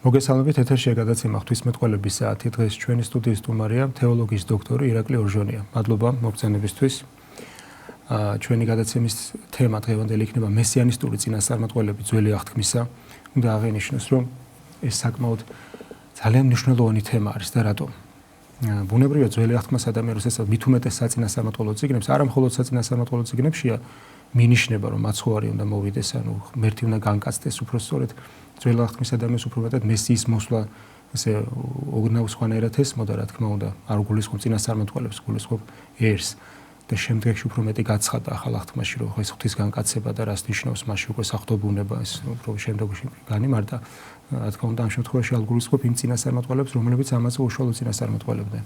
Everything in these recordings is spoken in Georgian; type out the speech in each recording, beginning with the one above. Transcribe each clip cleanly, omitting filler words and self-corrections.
მოგესალმებით, ეთერშია გადაცემა ღვთისმეტყველების საათი. დღეს ჩვენი სტუდიის სტუმარია თეოლოგიის დოქტორი ირაკლი ორჟონია. მადლობა მოგწონებისთვის. ჩვენი გადაცემის თემა დღევანდელი იქნება მესიანისტური წინასწარმეტყველები ძველი აღთქმისა. უნდა აღინიშნოს, რომ ეს საკმაოდ ძალიან მნიშვნელოვანი თემა არის და რატომ? ბუნებრივია ძველი აღთქმას ადამიანს ესაც მით უმეტეს საწინასწარმეტყველო წიგნებს, არა მხოლოდ საწინასწარმეტყველო წიგნებშია მინიშნება, რომ მაცხოვარი უნდა მოვიდეს, ანუ ღმერთი უნდა განკაცდეს, უფრო სწორედ ძველი აღთქმის ადამიანს უფრო მეტად მესიის მოსვლა ესე ოდნავ სხვანაირად ესმოდა, რა თქმა უნდა, არ გულისხმობ წინასწარმეტყველებს, გულისხმობ ერს და შემდეგში უფრო მეტი გაცხადა ახალ აღთქმაში, რომ ეს ღვთის განკაცება და რას ნიშნავს მასში უკვე საღვთო ბუნება, ეს უფრო შემდეგში განიმართა. რა თქმა უნდა, ამ შემთხვევაში არ გულისხმობ იმ წინასწარმეტყველებს, რომლებიც ამაზე უშუალოდ წინასწარმეტყველებდნენ.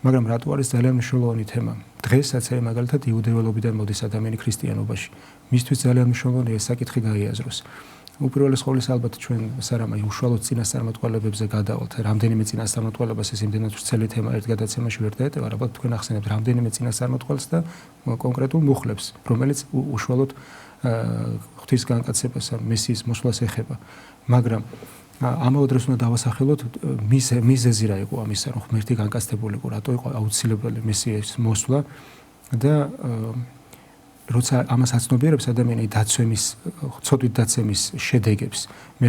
მაგრამ რატო არის ძალიან მნიშვნელოვანი თემა? დღესაც მაგალითად იუდეველობიდან მოდის ადამიანი ქრისტიანობაში. მისთვის ძალიან მნიშვნელოვანია ეს საკითხი გაიაზროს. უპირველეს ყოვლისა ალბათ ჩვენ სარამაი უშუალოდ წინასწარმეტყველებებზე გადავალთ. რამდენიმე წინასწარმეტყველებას ეს იმდენად ვრცელი თემა ერთ გადაცემაში ვერ დაეტევა, ალბათ თქვენ ახსენებთ რამდენიმე წინასწარმეტყველს და კონკრეტულ მუხლებს, რომელიც უშუალოდ ღვთის განკაცებას, მესიის მოსვლას ეხება. მაგრამ ამავე დროს უნდა დავასახელოთ მიზეზი რა იყო ამისა, რომ ღმერთი განკაცებული იყო, რატო იყო აუცილებელი მესიის მოსვლა და როცა ამას აცნობიერებს ადამიანი დაცემის, ცოდვით დაცემის შედეგებს, მე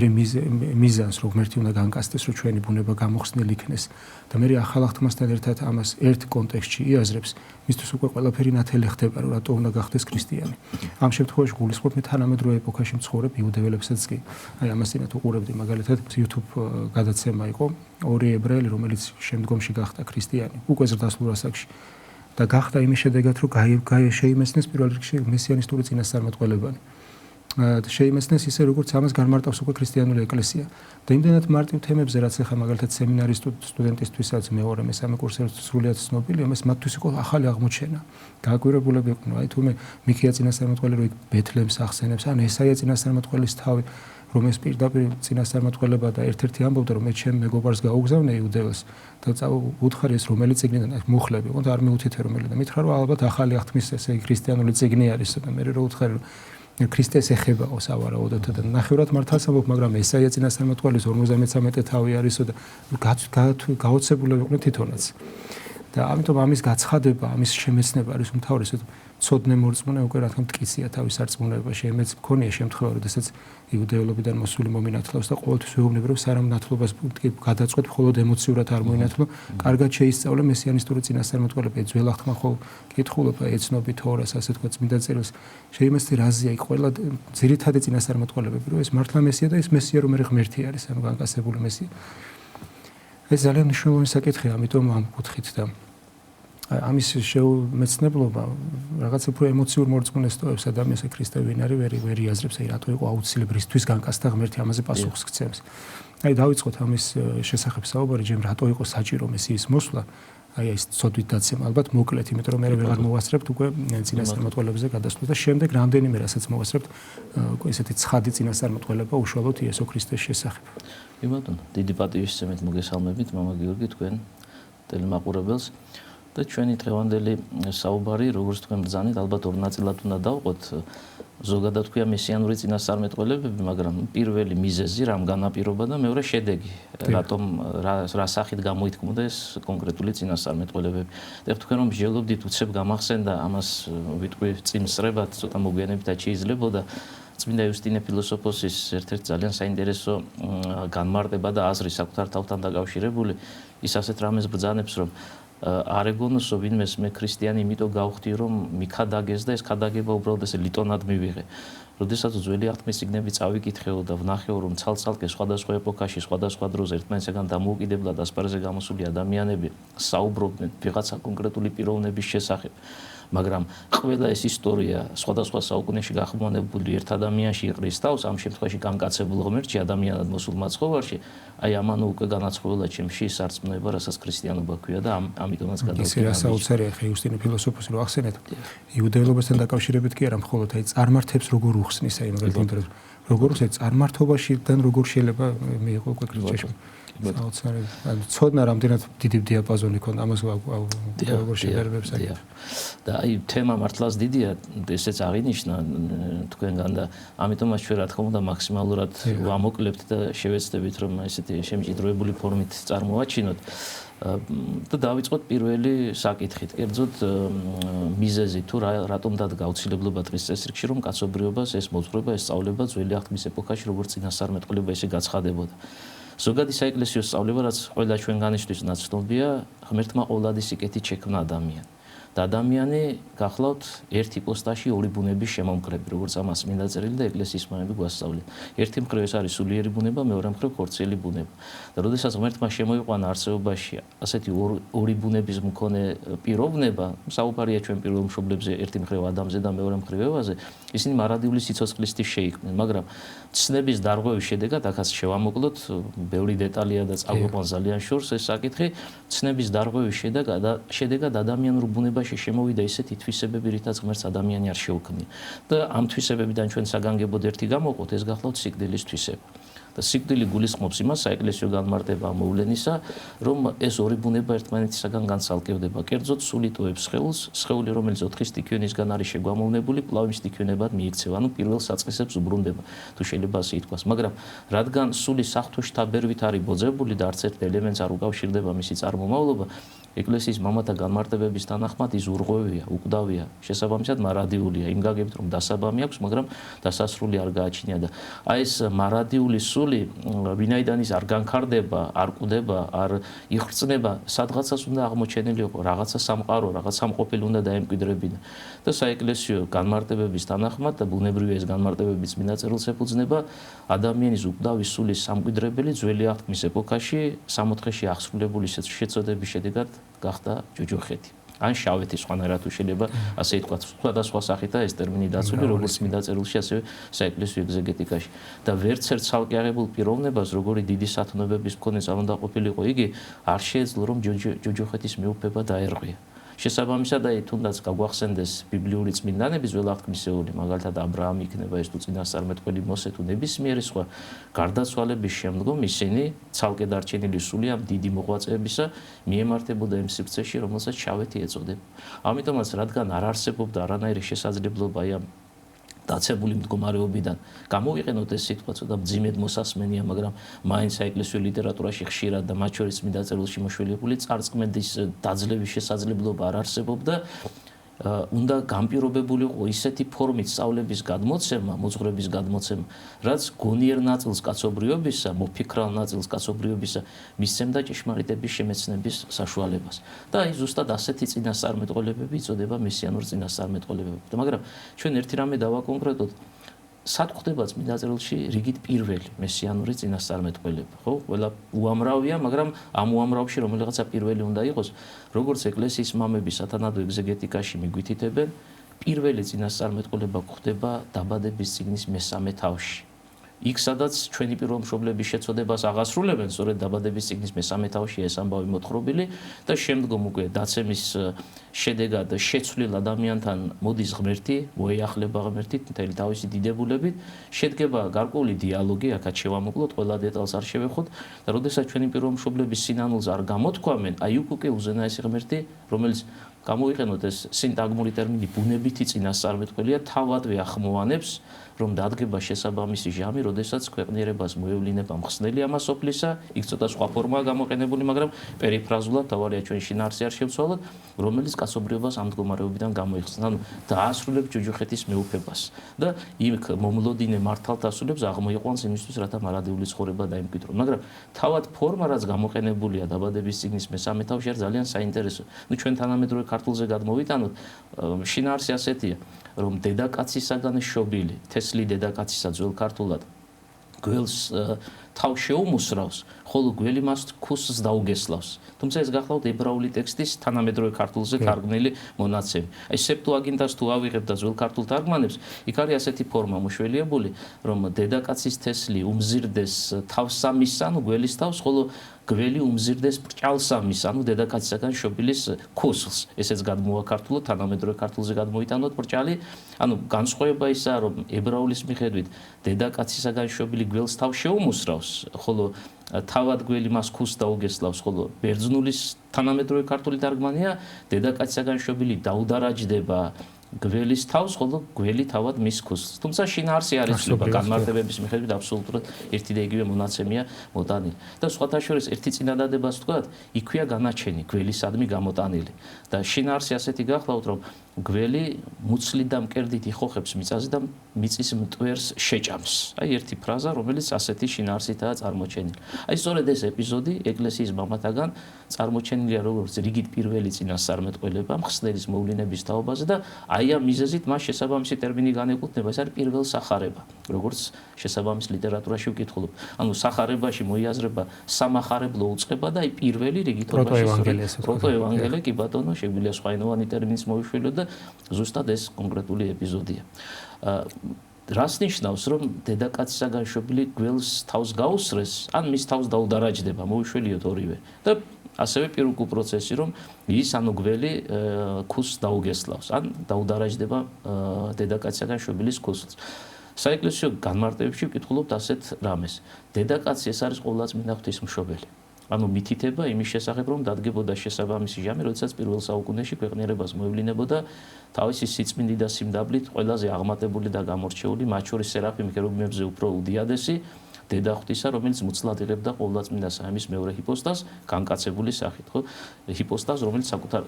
მიზანს, რომ ღმერთი უნდა განკაცდეს, რომ ჩვენი ბუნება გამოხსნილი იქნეს და მე ახალ აღთქმასთან ერთად ამას ერთ კონტექსტში იაზრებს, მისთვის უკვე ყველაფერი ნათელი ხდება, რომ რატო უნდა გახდეს ქრისტიანი. ამ შემთხვევაში გულისხმობ მე თანამედროვე ეპოქაში მცხოვრებ იუდეველებსაც კი. აი ამასთანავე უყურებდი მაგალითად YouTube გადაცემა იყო ორი ებრაელი, რომელიც შემდგომში გახდა ქრისტიანი, უკვე ზრდასრულ ასაკში. და გახდა იმის შედეგად, რომ შეიმეცნეს პირველ რიგში მესიანისტური წინასწარმეტყველებანი. შეიმეცნეს ისე, როგორც ამას განმარტავს უკვე ქრისტიანული ეკლესია. და იმდენად მარტივ თემებზე, რაც ახლა მაგალითად სემინარის სტუდენტისთვისაც მეორე მესამე კურსზე სრულიად ცნობილი, ამას მათთვის იყო ახალი აღმოჩენა. გააკვირვებულები იყვნენ, აი თუმე მიქია წინასწარმეტყველი რო ბეთლემს ახსენებს, ან ესაია წინასწარმეტყველის თავი, რომ ეს პირდაპირ წინასწარმეტყველება და ერთ-ერთი ამბობდა, რომ მე ჩემ მეგობარს გაუგზავნე იუდეველს და უთხარი ეს რომელი წიგნიდან მუხლები, უნდა არ მიუთითე რომელი და მითხრა, რომ ალბათ ახალი აღთქმის ესე ქრისტიანული წიგნი არის და მე რო უთხარი, რომ ქრისტეს ეხებაო სავარაუდოდ და ნახევრად მართალს ამბობ, მაგრამ ესაია წინასწარმეტყველის 53 თავი არისო და გაოცებულები იყვნენ თვითონაც. და ამიტომ ამის გაცხადება, ამის შემეცნება არის უმთავრესად ცოდნე მორწმუნე უკვე რა თქმა უნდა მტკიცია თავის არწმუნოებაში. ემეც მქონია შემთხვევა, როდესაც იუდეველობიდან მოსული მომინათლავს და ყოველთვის ვეუბნები, რომ სარამნათლობას გადაწყვეტ მხოლოდ ემოციურად არ მოინათლო, კარგად შეისწავლე მესიანისტური წინასწარმეტყველები, ძველ აღთქმა ხო კითხულობა, ეცნობი თორას, ასე თქვა წმინდა წერილს. შეიმეცნე რაზეა იქ ყველა ძირითადი წინასწარმეტყველებები, რომ ეს მართლა მესია და ეს მესია რომ ღმერთი არის, ანუ განკაცებული მესია. ეს ძალიან მნიშვნელოვანი საკითხია, ამიტომ ამ კუთხით და ამის შეუმეცნებლობა რაღაც უფრო ემოციურ მორწმუნეს ტოვებს ადამიანს ქრისტე ვინ არის ვერ იაზრებს, აი რატო იყო აუცილებელი ისთვის განკაცდა ღმერთი ამაზე პასუხს გცემს. აი დავიწყოთ ამის შესახებ საუბარი, ჯერ რატო იყო საჭირო მესიის მოსვლა, აი ეს ცოდვით დაცემა ალბათ მოკლედ, იმიტომ რომ მე ვეღარ მოვასწრებთ უკვე წინასწარმეტყველებზე გადასვლას და შემდეგ რამდენიმე რასაც მოვასწრებთ უკვე ესეთი ცხადი წინასწარმეტყველება უშუალოდ იესო ქრისტეს შესახებ. ბატონო, დიდი პატივისცემით მოგესალმებით მამა გიორგი თქვენ ტელემაყურებელს. და ჩვენი დღევანდელი საუბარი, როგორც თქვენ ბრძანით, ალბათ ორ ნაწილად უნდა დავყოთ. ზოგადად თქვია მესიანური წინასწარმეტყველებები, მაგრამ პირველი მიზეზი რამ განაპირობა და მეორე შედეგი, რატომ რა სახით გამოითქმოდა ეს კონკრეტული წინასწარმეტყველებები. და თქვენ რომ მსჯელობდით, უცებ გამახსენდა ამას ვიტყვი წინსწრებად, ცოტა მოგვიანებითაც შეიძლებოდა წმინდა იუსტინე ფილოსოფოსის ერთ-ერთი ძალიან საინტერესო განმარტება და აზრი საკუთარ თავთან დაკავშირებული, ის ასეთ რამეს ბრძანებს, რომ არ ეგონოსო ვინმეს მე ქრისტიანი იმიტომ გავხდი რომ მიქადაგეს და ეს ქადაგება უბრალოდ ესე ლიტონად მივიღე. როდესაც ძველი აღთქმის წიგნები წავიკითხეო და ვნახეო რომ ცალ-ცალკე სხვადასხვა ეპოქაში, სხვადასხვა დროზე ერთმანეთსგან დამოუკიდებლად ასპარეზზე გამოსული ადამიანები საუბრობდნენ ვიღაცა კონკრეტული პიროვნების შესახებ. მაგრამ ყველა ეს ისტორია სხვადასხვა საუკუნეში გახმოვანებული ერთ ადამიანში იყრის თავს, ამ შემთხვევაში გამკაცებულ ღმერთში, ადამიანად მოსულ მაცხოვარში, აი ამან უკვე განაცხადა ჩემში სარწმუნება, რასაც ქრისტიანობა ქვია და ამიტომაც გადავიდა. ისე საოცარია ხე იუსტინე ფილოსოფოსი რო ახსენეთ. იუდეელობასთან დაკავშირებით კი არა, მხოლოდ აი წარმართებს როგორ უხსნის აი მაგალითად როგორ უხსნის წარმართობაშიდან როგორ შეიძლება მიიღო უკვე ქრისტეში. საოცარი. ანუ ცოდნა რამდენად დიდი დიაპაზონი ქონდა ამას როგორ შედარებებს აკეთებ. და აი თემა მართლაც დიდია, ესეც აღინიშნა თქვენგან და ამიტომაც ჩვენ რა თქმა უნდა მაქსიმალურად ვამოკლებთ და შევეცდებით რომ ესეთი შემჭიდროებული ფორმით წარმოვაჩინოთ. და დავიწყოთ პირველი საკითხით. კერძოდ მიზეზი თუ რატომ დადგა აუცილებლობა დღის წესრიგში რომ კაცობრიობას ეს მოძღვრება, ეს სწავლება ძველი აღთქმის ეპოქაში როგორც წინასწარმეტყველება ესე გაცხადებოდა. ზოგადი საეკლესიო სწავლება, რაც ყველა ჩვენგანისთვის ნაცნობია, ღმერთმა ყოვლადი სიკეთით შექმნა ადამიანს. და ადამიანი გახლავთ ერთ იპოსტაში ორი ბუნების შემომკრები, როგორც ამას მინდა წერილი და ეკლესიის მამები გვასწავლენ. ერთი მხრივ ეს არის სულიერი ბუნება, მეორე მხრივ ხორციელი ბუნება. და როდესაც ღმერთმა შემოიყვანა არსებობაში ასეთი ორი ბუნების მქონე პიროვნება, საუბარია ჩვენ პირველ მშობლებზე, ერთი მხრივ ადამზე და მეორე მხრივ ევაზე, ისინი მარადიული სიცოცხლისთვის შეიქმნენ, მაგრამ ცნების დარღვევის შედეგად, აქაც შევამოკლოთ, ბევრი დეტალია და წაგვიყვან ძალიან შორს ეს საკითხი, ცნების დარღვევის შედეგად ადამიანურ ბუნებაში შემოვიდა ისეთი თვისებები, რითაც ღმერთს ადამიანი არ შეუქმნია. და ამ თვისებებიდან ჩვენ საგანგებოდ ერთი გამოვყოთ, ეს გახლავთ სიკვდილის თვისება. და სიკვდილი გულისხმობს იმას საეკლესიო განმარტება მოვლენისა, რომ ეს ორი ბუნება ერთმანეთისაგან განცალკევდება. კერძოდ სული ტოვებს სხეულს, სხეული რომელიც 4 ტიქიონისგან არის შეგვამოვნებული, პლავის ტიქიონებად მიიქცევა, ანუ პირველ საწყისებს უბრუნდება, თუ შეიძლება ასე ითქვას. მაგრამ რადგან სული საღვთო შთაბერვით არის ბოძებული და არც ერთ ელემენტს არ უკავშირდება მისი წარმომავლობა, ეკლესიის მამათა განმარტებების თანახმად ის ურღვევია, უკვდავია, შესაბამისად მარადიულია. იმ გაგებით რომ დასაბამი აქვს, მაგრამ დასასრული არ გააჩნია და აი ეს მარადიული სული, ვინაიდან ის არ განხარდება, არ კვდება, არ იხრწნება, სადღაცას უნდა აღმოჩენილიყო, რაღაცა სამყარო, რაღაც სამყოფელი უნდა დაემკვიდრებინა. და საეკლესიო განმარტებების თანახმად და ბუნებრივი ეს განმარტებებიც მინდა წერილს ეფუძნება, ადამიანის უკვდავის სულის სამკვიდრებელი ძველი აღთქმის ეპოქაში 60-ში აღსრულებული შეწოდების შედეგად გახდა ჯოჯოხეთი. ან შავეთი სხვანაირად თუ შეიძლება ასე ითქვას, სხვადასხვა სახითაა ეს ტერმინი დაცული, როგორც მინდა წერილში, ასევე საეკლესიო ეგზეგეტიკაში. და ვერც ერთ ცალკე აღებულ პიროვნებას, როგორი დიდი სათნოებების მქონე არ უნდა ყოფილიყო იგი, არ შეეძლო რომ ჯოჯოხეთის მიუფება დაერღვია. შესაბამისად, აი თუნდაც გაგვახსენდეს ბიბლიური წმინდანების ძველ აღთქმისეული, მაგალითად აბრაამი იქნება ეს თუ წინასწარმეტყველი მოსე თუ ნებისმიერი სხვა გარდაცვალების შემდგომ ისინი ცალკე დარჩენილი სული ამ დიდი მოღვაწეებისა მიემართებოდა იმ სივრცეში, რომელსაც შავეთი ეწოდება. ამიტომაც, რადგან არ არსებობდა არანაირი შესაძლებლობა აი ამ დაცებული მდგომარეობიდან გამოვიყენოთ ეს სიტყვა ცოტა მძიმედ მოსასმენია, მაგრამ მაინც საეკლესიო ლიტერატურაში ხშირად და მათ შორის მინდა წერილში მოშველებული წარწმენდის დაძლევის შესაძლებლობა არ არსებობდა. უნდა განპირობებულიყო ისეთი ფორმით სწავლების გადმოცემა, მოძღვრების გადმოცემა, რაც გონიერ ნაწილს კაცობრიობისა, მოფიქრალ ნაწილს კაცობრიობისა მისცემდა ჭეშმარიტების შემეცნების საშუალებას. და აი ზუსტად ასეთი წინასწარმეტყველებები იწოდება მესიანური წინასწარმეტყველებები. მაგრამ ჩვენ ერთი რამე დავაკონკრეტოთ, სად ხდება წმინდა წერილში რიგით პირველი მესიანური წინასწარმეტყველება, ხო? ყველა უამრავია, მაგრამ ამ უამრავში რომელიღაცა პირველი უნდა იყოს, როგორც ეკლესიის მამები სათანადო ეგზეგეტიკაში მიგვითითებენ, პირველი წინასწარმეტყველება ხდება დაბადების წიგნის მესამე თავში. იქ სადაც ჩვენი პირველმშობლების შეწოდებას აღასრულებენ, სწორედ დაბადების წიგნის მესამე თავში ეს ამბავი მოთხრობილი და შემდგომ უკვე დაცემის შედეგად შეცვლილ ადამიანთან მოდის ღმერთი, მოეახლება ღმერთი მთელი თავისი დიდებულებით, შედგება გარკვეული დიალოგი, აქაც შევამოკლოთ, ყველა დეტალს არ შევეხოთ და როდესაც ჩვენი პირველმშობლების სინანულს არ გამოთქვამენ, აი იქ უკვე უზენაესი ღმერთი, რომელიც გამოვიყენოთ ეს სინტაგმური ტერმინი ბუნებითი წინასწარმეტყველია, თავადვე ახმოვანებს, რომ დადგება შესაბამისი ჟამი, როდესაც ქვეყნიერებას მოევლინება მხსნელი ამას სოფლისა, იქ ცოტა სხვა ფორმაა გამოყენებული, მაგრამ პერიფრაზულად თავარია ჩვენ შინაარსი არ შევცვალოთ, რომელიც კაცობრიობას ამ მდგომარეობიდან გამოიხსნა, ანუ დაასრულებს ჯოჯოხეთის მეუფებას და იქ მომლოდინე მართალთასულებს აღმოიყვანს იმისთვის, რათა მარადიული ცხოვრება დაემკვიდრონ. მაგრამ თავად ფორმა, რაც გამოყენებულია დაბადების წიგნის მესამე თავში, არის ძალიან საინტერესო. ნუ ჩვენ თანამედროვე ქართულზე გადმოვიტანოთ, შინაარსი ასეთია, რომ დედაკაცისაგან შობილი, თესლი დედაკაცისა ძველ ქართულად გველს თავს შეუმუსრავს, ხოლო გველი მას ქუსს დაუგესლავს. თუმცა ეს გახლავთ ებრაული ტექსტის თანამედროვე ქართულზე თარგმნილი მონაცემი. აი სეპტუაგინტას თუ ავიღებ და ძველ ქართულ თარგმანებს, იქ არის ასეთი ფორმა მოშველიებული, რომ დედაკაცის თესლი უმზირდეს თავსამის, ანუ გველის თავს, ხოლო გველი უმზირდეს ბრჭალსამის, ანუ დედაკაცისაგან შობილის ქუსლს. ესეც გადმოაქართულოთ, თანამედროვე ქართულზე გადმოიტანოთ ბრჭალი. ანუ განსხვავება ისაა, რომ ებრაულის მიხედვით დედაკაცისაგან შობილი გველს თავს შეუმუსრავს, ხოლო თავად გველი მას ქუსს დაუგესლავს, ხოლო ბერძნულის თანამედროვე ქართული თარგმანია დედაკაცისაგან შობილი დაუდარაჯდება გველის თავს, ხოლო გველი თავად მის ქუსლს. თუმცა შინაარსი არ იცვლება, განმარტებების მიხედვით აბსოლუტურად ერთი და იგივე მონაცემია მოტანილი. და სხვათა შორის ერთი წინადადებას ვთქვათ, იქვეა განაჩენი გველისადმი გამოტანილი. და შინაარსი ასეთი გახლავთ, რომ გველი მუცლი და მკერდით იხოხებს მიწაზე და მიწის მტვერს შეჭამს. აი ერთი ფრაზა, რომელიც ასეთი შინაარსითაა წარმოჩენილი. აი სწორედ ეს ეპიზოდი ეკლესიის მამათაგან წარმოჩენილია როგორც რიგით პირველი წინასწარმეტყველება მხსნელის მოვლენების თაობაზე და აი ამ მიზეზით მას შესაბამისი ტერმინი განეკუთვნება, ეს არის პირველ სახარება, როგორც შესაბამის ლიტერატურაში ვკითხულობ. ანუ სახარებაში მოიაზრება სამახარებლო უწყება და აი პირველი რიგით პროტოევანგელია, კი ბატონო, შეგვიძლია სხვაენოვანი ტერმინიც მოვიშველოთ და ზუსტად ეს კონკრეტული ეპიზოდია. რას ნიშნავს, რომ დედაკაცისაგან შობილი გველს თავს გაუსრეს, ან მის თავს დაუდარაჯდება, მოვიშველიოთ ორივე. და ასევე პირუკუ პროცესი, რომ ის ანუ გველი ქუსს დაუგესლავს, ან დაუდარაჯდება დედაკაცისაგან შობილის ქუსლს. საეკლესიო განმარტებებში ვკითხულობთ ასეთ რამეს. დედაკაცი ეს არის ყოვლადწმინდა ღვთისმშობელი. ანუ მითითება იმის შესახებ, რომ დადგებოდა შესაბამისი ჟამი, როდესაც პირველ საუკუნეში ქვეყნიერებას მოევლინებოდა თავისი სიწმინდი და სიმდაბლით ყველაზე აღმატებული და გამორჩეული, მათ შორის სერაფიმ ქერუბიმებზე უფრო უდიადესი დედა ღვთისა, რომელიც მუცლად იღებდა ყოვლადწმინდა საემის მეორე ჰიპოსტაზს, განკაცებული სახით, ხო? ჰიპოსტაზს, რომელიც საკუთარ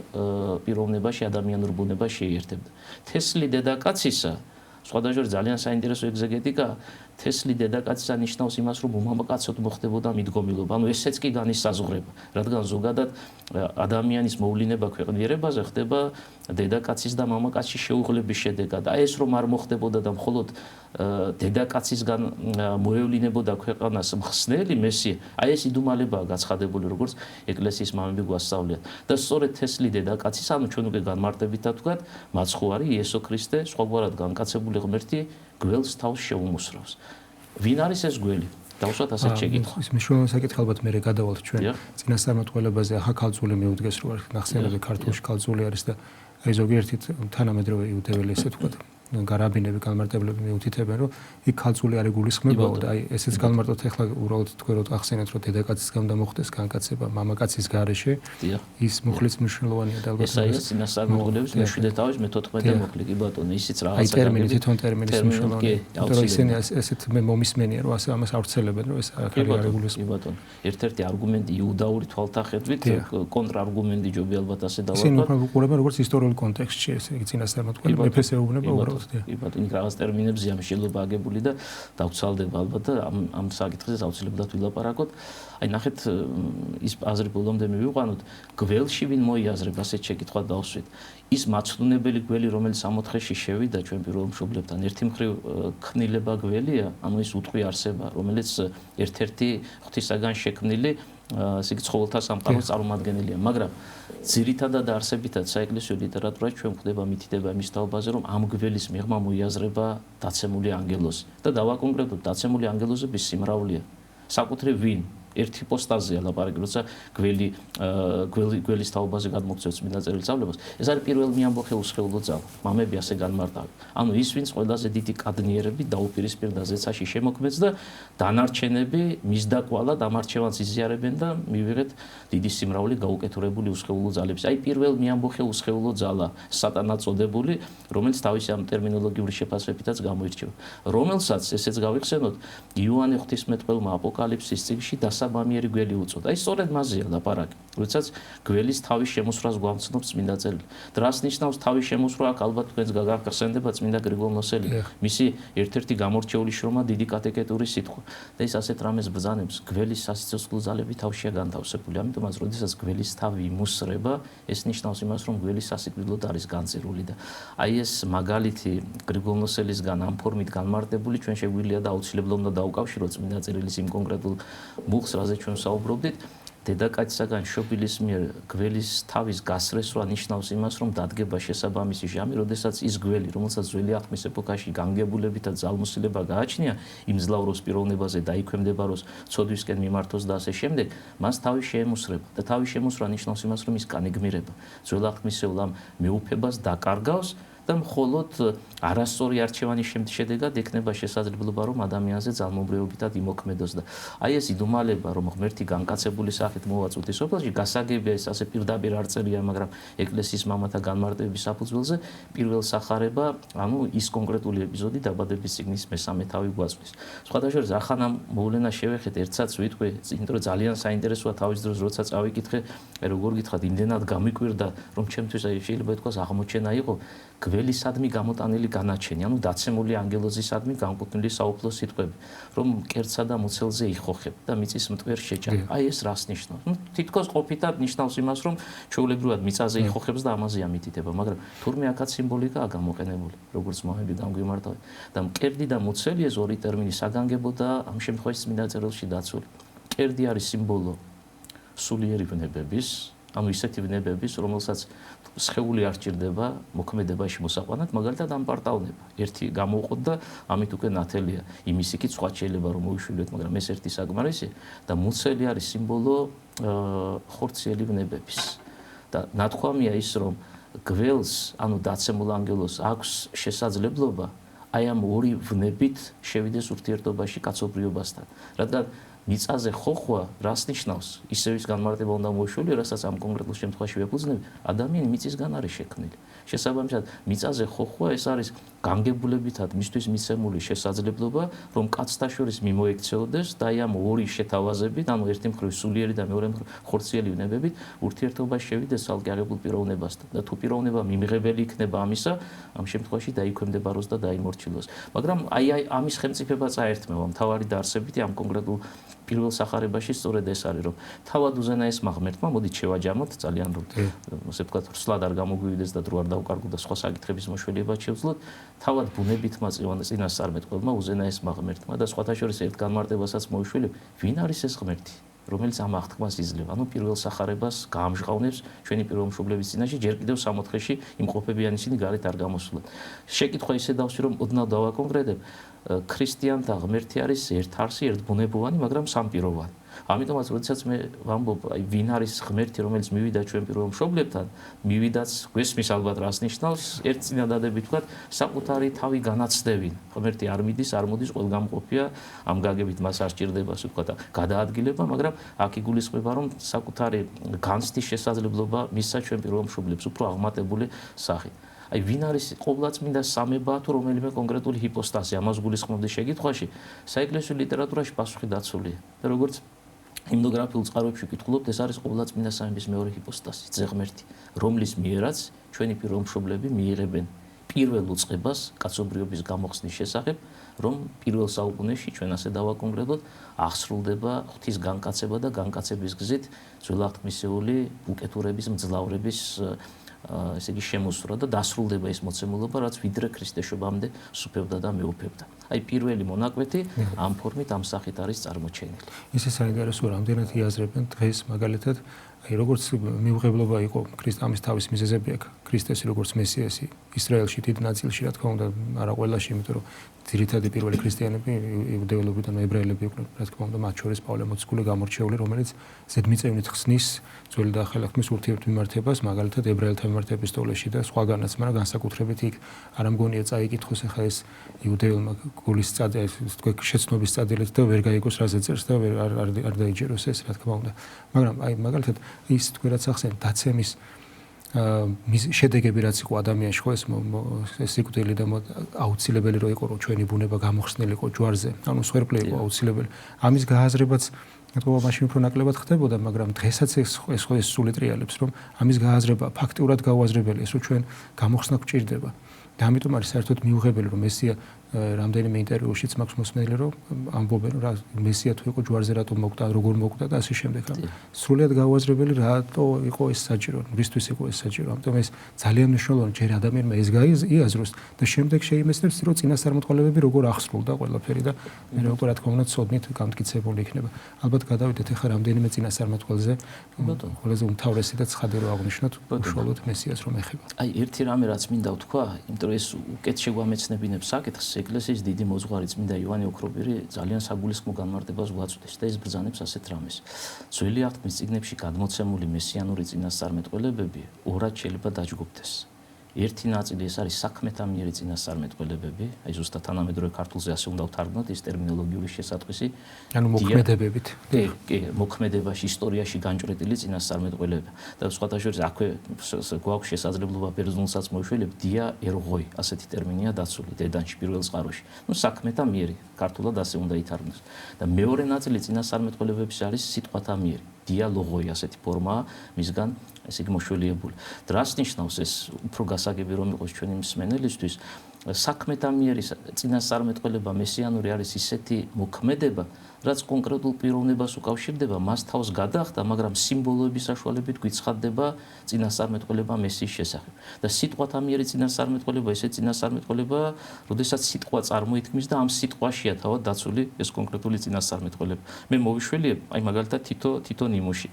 პიროვნებაში ადამიანურ ბუნებას შეიერთებდა. თესლი დედაკაცისა, სხვადასხვა ძალიან საინტერესო ეგზეგეტიკა, თესლი დედაკაცისა ნიშნავს იმას, რომ მამაკაცოდ მოხდებოდა მიდგომილობა. ანუ ესეც კი განისაზღვრება, რადგან ზოგადად ადამიანის მოვლენა ქვეყნიერებაზე ხდება დედაკაცის და მამაკაცის შეუღლების შედეგად. აი ეს რომ არ მოხდებოდა და მხოლოდ დედაკაცისგან მოევლინებოდა ქვეყანას მხსნელი მესია, აი ეს იდუმალებაა გაცხადებული, როგორც ეკლესიის მამები გვასწავლიან. და სწორედ თესლი დედაკაცის, ანუ ჩვენ უკვე განმარტებითად ვთქვათ, მაცხოვარი იესო ქრისტე, სხვაგვარად განკაცებული ღმერთი გველს თავს შეუმუსრავს. ვინ არის ეს გველი? დავუშვათ ასეთ შეკითხვა. ის მნიშვნელოვანი საკითხი ალბათ მე გადავალთ ჩვენ წინასწარმეტყველებაზე. ახლა ქალწული მიუდგეს, რომ ნახსენები ქართულში ქალწული არის და აი ზოგიერთი თანამედროვე იუდეველი ესე ვთქვათ, გარაბინები განმარტებლები მიუთითებენ, რომ იქ ქალწული არ იგულისხმებაო და აი ესეც განმარტოთ ახლა უბრალოდ თქვენ რომ ახსენეთ, რომ დედაკაცისგან და მოხდეს განკაცება მამაკაცის გარეშე, ის მუხლის მნიშვნელოვანია და ალბათ ეს წინასწარმეტყველების მე-7 თავის მე-14 მოხლი, კი ბატონო, ისიც რაღაცა აი ტერმინი თვითონ ტერმინის მნიშვნელოვანია. იმიტომ ისინი ესეთ მე მომისმენია, რომ ასე ამას ავრცელებენ, რომ ეს არ არის კი ბატონო. ერთ-ერთი არგუმენტი იუდაური თვალთახედვით, კონტრარგუმენტი ჯობია ალბათ ასე დავარქვათ. ისინი უყურებენ როგორც ისტორიულ კონტექსტში, ესე იგი წინასწარმეტყველი მეფეს ეუბნება უბრალოდ. კი ბატონო, რაღაც ტერმინებზეა მშენებლობა აგებული და დავცალდება ალბათ და ამ საკითხზე აუცილებლად ვილაპარაკოთ. აი ნახეთ ის აზრი ბოლომდე მივიყვანოთ, გველში ვინ მოიაზრება, ასეთ შეკითხვა დავსვით. ის მაცნუნებელი გველი, რომელიც 64-ში შევიდა ჩვენ პირველ მშობლებთან, ერთი მხრივ ქმნილება გველია, ანუ ის უტყვი არსება, რომელიც ერთ-ერთი ღვთისაგან შექმნილი ასე იგი ცხოველთა სამყაროს წარმომადგენელია, მაგრამ ძირითადად არსებითად საეკლესიო ლიტერატურაში ჩვენ გვხვდება მითითება იმის თაობაზე, რომ ამ გველის მიღმა მოიაზრება დაცემული ანგელოზი და დავაკონკრეტოთ, დაცემული ანგელოზების სიმრავლეა. საკუთრივ ვინ? ერთი ჰიპოსტაზია ლაპარაკი, როცა გველის თაობაზე გადმოგწევს წმინდა წერილსწავლებას. ეს არის პირველ მიამბოხე უსხეულო ძალა. მამები ასე განმარტავენ. ანუ ის ვინც ყველაზე დიდი კადნიერები დაუპირისპირდა ზეცაში შემოქმედს და დანარჩენები მისდაკვალა დამარჩევანს იზიარებენ და მივიღეთ დიდი სიმრავლე გაუკეთურებული უსხეულო ძალების. აი პირველ მიამბოხე უსხეულო ძალა, სატანა წოდებული, რომელიც თავისი ამ ტერმინოლოგიური შეფასებითაც გამოირჩევა. რომელსაც ესეც გავიხსენოთ, იოანე ღვთისმეტყველმა აპოკალიფსის წიგნში დასაბამიერი გველი უწოდა. აი სწორედ მასზეა ლაპარაკი. როდესაც გველის თავის შემოსვლას გვამცნობს წმინდა წერილი. რას ნიშნავს თავის შემოსვლა? აქ ალბათ თქვენს გაგახსენდება წმინდა გრიგოლ ნოსელი, მისი ერთ-ერთი გამორჩეული შრომა დიდი კატეკეტური სიტყვა. და ის ასეთ რამეს ბრძანებს, გველის სასიცოცხლო ძალები თავშია განთავსებული. ამიტომაც, როდესაც გველის თავი იმუსრება, ეს ნიშნავს იმას, რომ გველი სასიკვდილოდ არის განწირული და აი ეს მაგალითი გრიგოლ ნოსელისგან ამ ფორმით განმარტებული ჩვენ შეგვიძლია და აუცილებლად უნდა დავუკავშიროთ წმინდა წერილის იმ კონკრეტულ მუხს, რაზე ჩვენ საუბრობდით. დედაკაცისაგან შობილის მიერ გველის თავის გასრესვა ნიშნავს იმას, რომ დადგება შესაბამისი ჟამი, როდესაც ის გველი, რომელსაც ძველი აღთმის ეპოქაში განგებულებით და ძალმოსილება გააჩნია, იმძლავროს პიროვნებაზე დაიქვემდებაროს, ცოდვისკენ მიმართოს და ასე შემდეგ, მას თავი შეემუსრება და თავი შემოსვა ნიშნავს იმას, რომ ის განეგმირება. ძველ აღთმისეულ ამ მეუფებას დაკარგავს და მხოლოდ არასწორი არჩევანის შედეგად ექნება შესაძლებლობა, რომ ადამიანზე ძალმომრეობითად იმოქმედოს და აი ეს იდუმალება, რომ ღმერთი განკაცებული სახით მოვაწვდით სოფელში, გასაგებია ეს ასე პირდაპირ არ წერია, მაგრამ ეკლესიის მამათა განმარტების საფუძველზე პირველ სახარება, ანუ ის კონკრეტული ეპიზოდი დაბადების წიგნის მესამე თავი გვაწვდის. სხვათა შორის, ახან ამ მოვლენას შევეხეთ, ერთსაც ვიტყვი, იმიტომ რომ ძალიან საინტერესოა თავის დროს, როცა წავიკითხე, როგორ გითხრათ, იმდენად გამიკვირდა, რომ ჩემთვის შეიძლება ითქვას აღმოჩენა იყო გველისადმი გამოტანილი განაჩენი, ანუ დაცემული ანგელოზისადმი განკუთვნილი საუფლო სიტყვები, რომ კერძსა და მუცელზე იხოხებ და მიწის მტვერ შეჭამ. აი ეს რას ნიშნავს? თითქოს ყოფითად ნიშნავს იმას, რომ ჩვეულებრივად მიწაზე იხოხებს და ამაზე ამითითება, მაგრამ თურმე აქაც სიმბოლიკაა გამოყენებული, როგორც მომები გამგვიმართავენ. და მკერდი და მუცელი ეს ორი ტერმინი საგანგებო და ამ შემთხვევაში წმინდა წერილში დაცული. მკერდი არის სიმბოლო სულიერი ვნებების, ანუ ისეთი ვნებების, რომელსაც სხეული არ ჭირდება მოქმედებაში მოსაყვანად, მაგალითად ამ პარტაუნება. ერთი გამოვყოთ და ამით უკვე ნათელია. იმის იქით სხვა შეიძლება რომ მოიშვილოთ, მაგრამ ეს ერთი საკმარისია და მუცელი არის სიმბოლო ხორციელი ვნებების. და ნათქვამია ის, რომ გველს, ანუ დაცემულ ანგელოზს აქვს შესაძლებლობა აი ამ ორი ვნებით შევიდეს ურთიერთობაში კაცობრიობასთან. რადგან მიწაზე ხოხვა რას ნიშნავს? ისევ ის განმარტება უნდა მოიშველიო, რასაც ამ კონკრეტულ შემთხვევაში ვეფუძნები, ადამიანი მიწისგან არის შექმნილი. შესაბამისად, მიწაზე ხოხვა ეს არის განგებულებითად მისთვის მიცემული შესაძლებლობა, რომ კაცთა შორის მიმოექცეოდეს და აი ამ ორი შეთავაზებით, ანუ ერთი მხრივ სულიერი და მეორე მხრივ ხორციელი ვნებებით ურთიერთობაში შევიდეს ცალკე აღებულ პიროვნებასთან. და თუ პიროვნება მიმღებელი იქნება ამისა, ამ შემთხვევაში დაიქვემდებაროს და დაიმორჩილოს. მაგრამ აი ამის ხელმწიფება წაერთმევა მთავარი დაარსებითი ამ კონკრეტულ პირველ სახარებაში სწორედ ეს არის, რომ თავად უზენაესმა ღმერთმა, მოდით შევაჯამოთ, ძალიან რომ ასე ვთქვათ, სლად არ გამოგვივიდეს და დრო არ დავკარგოთ და სხვა საკითხების მოშველებად შევძლოთ, თავად ბუნებითმა წინასწარმეტყველმა უზენაესმა ღმერთმა და სხვათა შორის ერთ განმარტებასაც მოიშველებ, ვინ არის ეს ღმერთი, რომელიც ამ აღთქმას იძლევა, ანუ პირველ სახარებას გაამჟღავნებს ჩვენი პიროვნება წინაშე, ჯერ კიდევ 64-ში იმყოფებიან ისინი გარეთ არ გამოსულან. შეკითხვა ისე დავსვი, რომ ოდნავ დავაკონკრეტებ, ქრისტიანთა ღმერთი არის ერთ არსი, ერთ ბუნებოვანი, მაგრამ სამპიროვანი. ამიტომაც, როდესაც მე ვამბობ, აი ვინ არის ღმერთი, რომელიც მივიდა ჩვენ პიროვმშობლებთან, მივიდაც გვესმის ალბათ რას ნიშნავს, ერთ წინადადებით ვთქვათ, საკუთარი თავი განაცდევინ. ღმერთი არ მიდის, არ მოდის, ყველგამყოფია, ამ გაგებით მას არ სჭირდება, ასე ვთქვათ, გადაადგილება, მაგრამ აქ იგულისხმება, რომ საკუთარი განცდის შესაძლებლობა მისცა ჩვენ პიროვმშობლებს უფრო აღმატებული სახით. აი ვინ არის ყოვლადწმინდა სამება თუ რომელიმე კონკრეტული ჰიპოსტაზი, ამას გულისხმობდი შეკითხვაში, საეკლესიო ლიტერატურაში პასუხი დაცულია. და როგორც ჰიმნოგრაფიულ წყაროებში ვკითხულობთ, ეს არის ყოვლადწმინდა სამების მეორე ჰიპოსტაზი, ძეღმერთი, რომლის მიერაც ჩვენი პიროვმშობლები მიიღებენ პირველ უწყებას კაცობრიობის გამოხსნის შესახებ, რომ პირველ საუკუნეში ჩვენ ასე დავაკონკრეტოთ, აღსრულდება ღვთის განკაცება და განკაცების გზით ძველ აღთქმისეული უკეთურების მძლავრების ესე იგი შემოსვრა და დასრულდება ეს მოცემულობა, რაც ვიდრე ქრისტეშობამდე სუფევდა და მეუფევდა. აი პირველი მონაკვეთი ამ ფორმით ამ სახით არის წარმოჩენილი. ისე საინტერესოა, რამდენად იაზრებენ დღეს მაგალითად, აი როგორც მიუღებლობა იყო ამის თავის მიზეზები აქვს, ქრისტესი როგორც მესიასი ისრაელში დიდ ნაწილში, რა თქმა უნდა, არა ყველაში, იმიტომ რომ ძირითადი პირველი ქრისტიანები იუდეველობიდან ებრაელები იყვნენ, რა თქმა უნდა, მათ შორის პავლე მოციქული გამორჩეული, რომელიც ზედმიწევნით ხსნის ძველი და ახალი აღთქმის ურთიერთმიმართებას, მაგალითად ებრაელთა მიმართების სტოლეში და სხვაგანაც, მაგრამ განსაკუთრებით იქ არ მგონია წაიკითხოს ახლა ეს იუდეელმა გულის წადი, თქვენ შეცნობის წადილით და ვერ გაიგოს რაზე წერს და არ დაიჯეროს ეს, რა თქმა უნდა. მაგრამ აი მაგალითად ის თქვენ რაც ახსენეთ, დაცემის შედეგები რაც იყო ადამიანში, ხო ეს სიკვდილი და აუცილებელი რო იყო, რომ ჩვენი ბუნება გამოხსნილიყო ჯვარზე, ანუ სვერპლი იყო აუცილებელი. ამის გააზრებაც ეთქობა მაშინ უფრო ნაკლებად ხდებოდა, მაგრამ დღესაც ეს სული ტრიალებს, რომ ამის გააზრება ფაქტურად გაუაზრებელია, რომ ჩვენ გამოხსნა გვჭირდება. და ამიტომ არის საერთოდ მიუღებელი, რომ მესია რამდენიმე ინტერვიუშიც მაქვს მოსმენილი, რომ ამბობენ, რომ მესია თუ იყო ჯვარზე რატომ მოკვდა, როგორ მოკვდა და ასე შემდეგ. სრულიად გაუაზრებელი რატო იყო ეს საჭირო, რისთვის იყო ეს საჭირო. ამიტომ ეს ძალიან მნიშვნელოვანია, ჯერ ადამიანმა ეს გაიაზროს და შემდეგ შეიმეცნებს, რომ წინასწარმეტყველებები როგორ აღსრულდა ყველაფერი და მე როგორ რა თქმა უნდა ცოდნით გამტკიცებული იქნება. ალბათ გადავიდეთ ახლა რამდენიმე წინასწარმეტყველზე, ყველაზე უმთავრესი და ცხადი რო აღნიშნოთ, უშუალოდ მესიას რომ ეხება. აი ერთი რამე რაც მინდა ვთქვა, იმიტომ რომ ეს უკეთ შეგვამეცნებინებს საკითხს, ეკლესიის დიდი მოძღვარი წმინდა იოანე ოქრობირი ძალიან საგულისხმო განმარტებას გვაწვდის და ეს ბრძანებს ასეთ რამეს. ძველი აღთქმის წიგნებში გადმოცემული მესიანური წინასწარმეტყველებები ორად შეიძლება დაჯგუფდეს. ერთი ნაწილი ეს არის საქმეთა მიერი წინასწარმეტყველებები, აი ზუსტად თანამედროვე ქართულზე ასე უნდა ვთარგმნოთ ეს ტერმინოლოგიური შესატყვისი. ანუ მოქმედებებით. კი, მოქმედებაში, ისტორიაში განჭრეტილი წინასწარმეტყველება. და სხვათა შორის აქვე გვაქვს შესაძლებლობა ბერძნულსაც მოვშველებ, დია ერღოი, ასეთი ტერმინია დაცული დედანში პირველ წყაროში. ნუ საქმეთა მიერი, ქართულად ასე უნდა ითარგმნოს. და მეორე ნაწილი წინასწარმეტყველებების არის სიტყვათა მიერი. დიალოგოი ასეთი ფორმაა მისგან ესე იგი მოშველიებული. დრას ნიშნავს ეს უფრო გასაგები რომ იყოს ჩვენი მსმენელისთვის საქმეთა მიერი წინასწარმეტყველება მესიანური არის ისეთი მოქმედება, რაც კონკრეტულ პიროვნებას უკავშირდება, მას თავს გადაახდა, მაგრამ სიმბოლოების საშუალებით გვიცხადდება წინასწარმეტყველება მესიის შესახებ. და სიტყვათა მიერი წინასწარმეტყველება ისეთი წინასწარმეტყველება, როდესაც სიტყვა წარმოითქმის და ამ სიტყვაშია თავად დაცული ეს კონკრეტული წინასწარმეტყველება. მე მოვიშველიებ, აი მაგალითად თითო ნიმუში.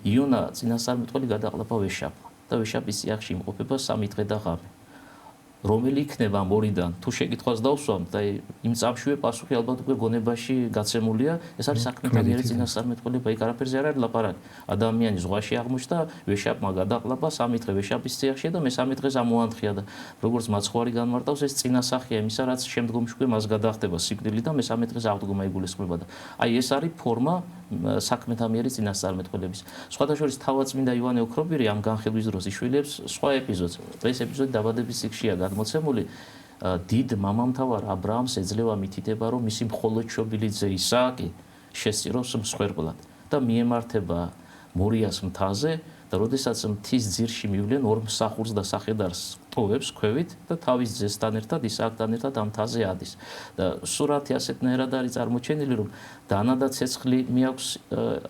იონა წინასწარმეტყველი გადაყლაპა ვეშაპმა და ვეშაპის წიაღში იმყოფება 3 დღე და ღამე. რომელი იქნება მორიდან თუ შეკითხვას დავსვამთ და იმ წამშივე პასუხი ალბათ უკვე გონებაში გაცემულია ეს არის საქმეთა მიერი წინასწარმეტყველება იქ არაფერზე არ არის ლაპარაკი ადამიანი ზღვაში აღმოჩნდა ვეშაპმა გადაყლაპა 3 დღე ვეშაპის წიაღშია და მე 3 დღეს ამოანთხრია და როგორც მაცხოვარი განმარტავს ეს წინასახია იმისა რაც შემდგომში უკვე მას გადახდება სიკვდილი და მე 3 დღეს აღდგომა იგულისხმება და აი ეს არის ფორმა საქმეთა მიერი წინასწარმეტყველების სხვათა შორის თავად წმინდა იოანე ოქრობირი ამ განხილვის დროს იშვილებს სხვა ეპიზოდს ეს ეპიზოდი დაბადების წიგნშია გადმოცემული დიდ მამამთავარ ა ブラ ამს ეძლევა მითითება რომ მისი მხოლოდ შობილი ძე ისააკი შესწირავს მსხვერპლად და მიემართება მორიას მთაზე და როდესაც მთის ძირში მივლენ ორ მსახურს და სახედარს ტოვებს ქვევით და თავის ძესთან ერთად ისააკთან ერთად ამ მთაზე ადის და სურათი ასეთნაირად არის წარმოჩენილი რომ დანა და ცეცხლი მიაქვს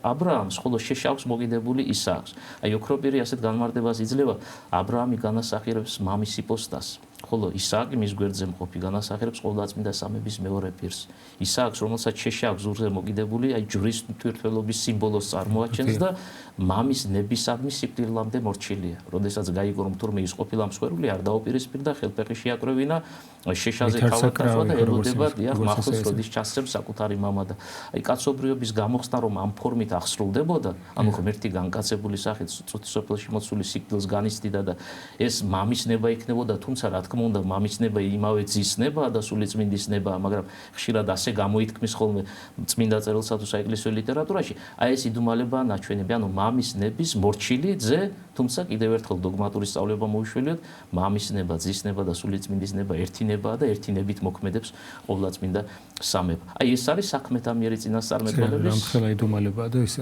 ა ブラ ამს ხოლო შეშავს მოგიდებული ისააკს აი ოქრობირი ასეთ განმარტებას იძლევა ა ブラ ამი განასახიერებს მამის იპოსტას ხოლო ისააკი მის გვერდზე მყოფი განასახიერებს ყოვლადწმინდა სამების მეორე პირს ისააკს რომელსაც შეშავს ზურგზე მოგიდებული აი ჯვრის თვითმფრინველობის სიმბოლოს წარმოაჩენს და მამის ნებისადმი სიკვდილამდე მორჩილია როდესაც გაიგო რომ თურმე ის ყოფილა მსხვერპლი არ დაუპირისპირდა ხელფეხი შეაკრევინა შეშაზე თავად დაცვა და ელოდება დიახ მახოს როდის ჩასცემს საკუთარი მამა და აი კაცობრიობის გამოხსნა რომ ამ ფორმით აღსრულდებოდა ანუ ღმერთი განკაცებული სახით წუთისოფელში მოცული სიკვდილს განიცდიდა და ეს მამის ნება იქნებოდა თუმცა რა თქმა უნდა მამის ნება იმავე ძის ნება და სულიწმინდის ნება მაგრამ ხშირად ასე გამოითქმის ხოლმე წმინდა წერილსა თუ საეკლესიო ლიტერატურაში აი ეს იდუმალებაა ნაჩვენები ანუ მამის ნების მორჩილი ძე თუმცა კიდევ ერთხელ დოგმატური სწავლება მოვიშველიოთ მამის ნება ძის ნება და სულიწმინდის ნება ერთი ნება და ერთი ნებით მოქმედებს ყოვლადწმინდა სამება აი ეს არის საქმეთა მიერი წინასწარმეტყველების რამხელა იდუმალებაა და ეს